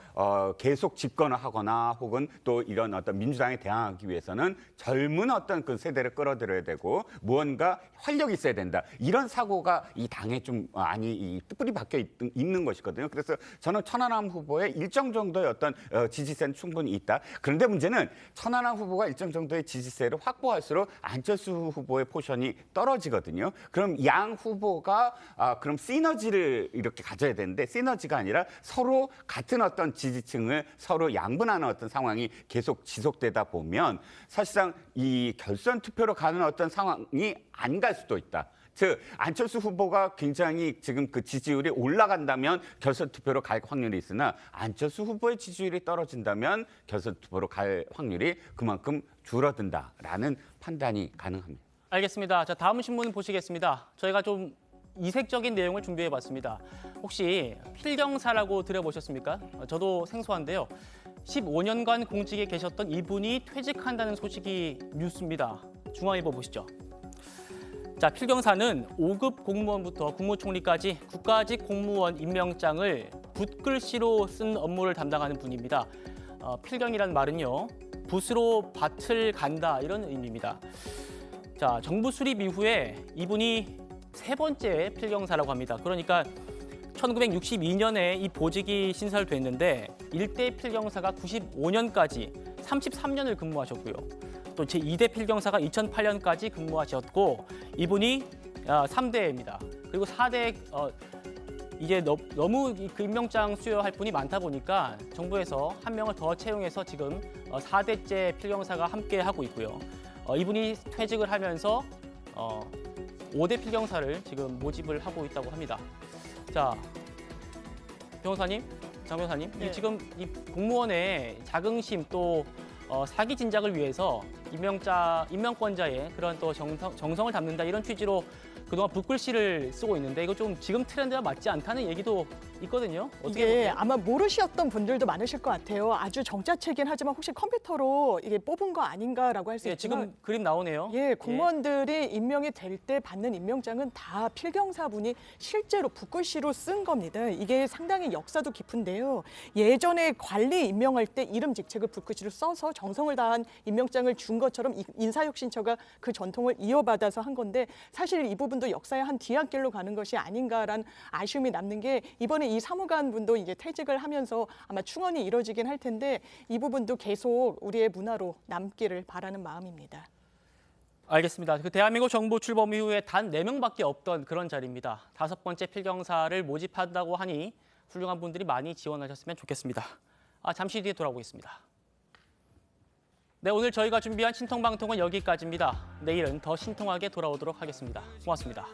계속 집권을 하거나 혹은 또 이런 어떤 민주당에 대항하기 위해서는 젊은 어떤 그 세대를 끌어들여야 되고 무언가 활력이 있어야 된다. 이런 사고가 이 당에 좀 많이 뿌리 박혀 있는 것이거든요. 그래서 저는 천하람 후보의 일정 정도의 어떤 지지세는 충분히 있다. 그런데 문제는 천하람 후보가 일정 정도의 지지세를 확보할수록 안철수 후보의 포션이 떨어지거든요. 그럼 양 후보가 그럼 시너지를 이렇게 가져야 되는데 시너지가 아니라 서로 같은 어떤 지지층을 서로 양분하는 어떤 상황이 계속 지속되다 보면 사실상 이 결선 투표로 가는 어떤 상황이 안 갈 수도 있다. 즉 안철수 후보가 굉장히 지금 그 지지율이 올라간다면 결선 투표로 갈 확률이 있으나 안철수 후보의 지지율이 떨어진다면 결선 투표로 갈 확률이 그만큼 줄어든다라는 판단이 가능합니다. 알겠습니다. 자, 다음 신문 보시겠습니다. 저희가 좀 이색적인 내용을 준비해봤습니다. 혹시 필경사라고 들어보셨습니까? 저도 생소한데요. 15년간 공직에 계셨던 이분이 퇴직한다는 소식이 뉴스입니다. 중앙일보 보시죠. 자, 필경사는 5급 공무원부터 국무총리까지 국가직 공무원 임명장을 붓글씨로 쓴 업무를 담당하는 분입니다. 필경이란 말은요, 붓으로 밭을 간다 이런 의미입니다. 자, 정부 수립 이후에 이분이 세 번째 필경사라고 합니다. 그러니까 1962년에 이 보직이 신설됐는데 일대 필경사가 95년까지 33년을 근무하셨고요. 또 제2대 필경사가 2008년까지 근무하셨고 이분이 3대입니다. 그리고 4대 이제 너무 그 임명장 수여할 분이 많다 보니까 정부에서 한 명을 더 채용해서 지금 4대째 필경사가 함께 하고 있고요. 이분이 퇴직을 하면서 5대 필경사를 지금 모집을 하고 있다고 합니다. 자, 변호사님, 장 변호사님, 네. 지금 이 공무원의 자긍심 또 사기 진작을 위해서 임명권자의 그런 또 정성을 담는다 이런 취지로 그동안 붓글씨를 쓰고 있는데 이거 좀 지금 트렌드와 맞지 않다는 얘기도 있거든요. 어떻게 이게 보세요? 아마 모르셨던 분들도 많으실 것 같아요. 아주 정자체긴 하지만 혹시 컴퓨터로 이게 뽑은 거 아닌가라고 할 수 예, 있지만 지금 그림 나오네요. 예, 공무원들이 임명이 될 때 받는 임명장은 다 필경사분이 실제로 붓글씨로 쓴 겁니다. 이게 상당히 역사도 깊은데요. 예전에 관리 임명할 때 이름 직책을 붓글씨로 써서 정성을 다한 임명장을 준 것처럼 인사혁신처가 그 전통을 이어받아서 한 건데 사실 이 부분도 역사의 한 뒤안길로 가는 것이 아닌가라는 아쉬움이 남는 게 이번에 이 사무관 분도 이제 퇴직을 하면서 아마 충원이 이루어지긴 할 텐데 이 부분도 계속 우리의 문화로 남기를 바라는 마음입니다. 알겠습니다. 그 대한민국 정부 출범 이후에 단 4명밖에 없던 그런 자리입니다. 5번째 필경사를 모집한다고 하니 훌륭한 분들이 많이 지원하셨으면 좋겠습니다. 잠시 뒤에 돌아오겠습니다. 네, 오늘 저희가 준비한 신통방통은 여기까지입니다. 내일은 더 신통하게 돌아오도록 하겠습니다. 고맙습니다.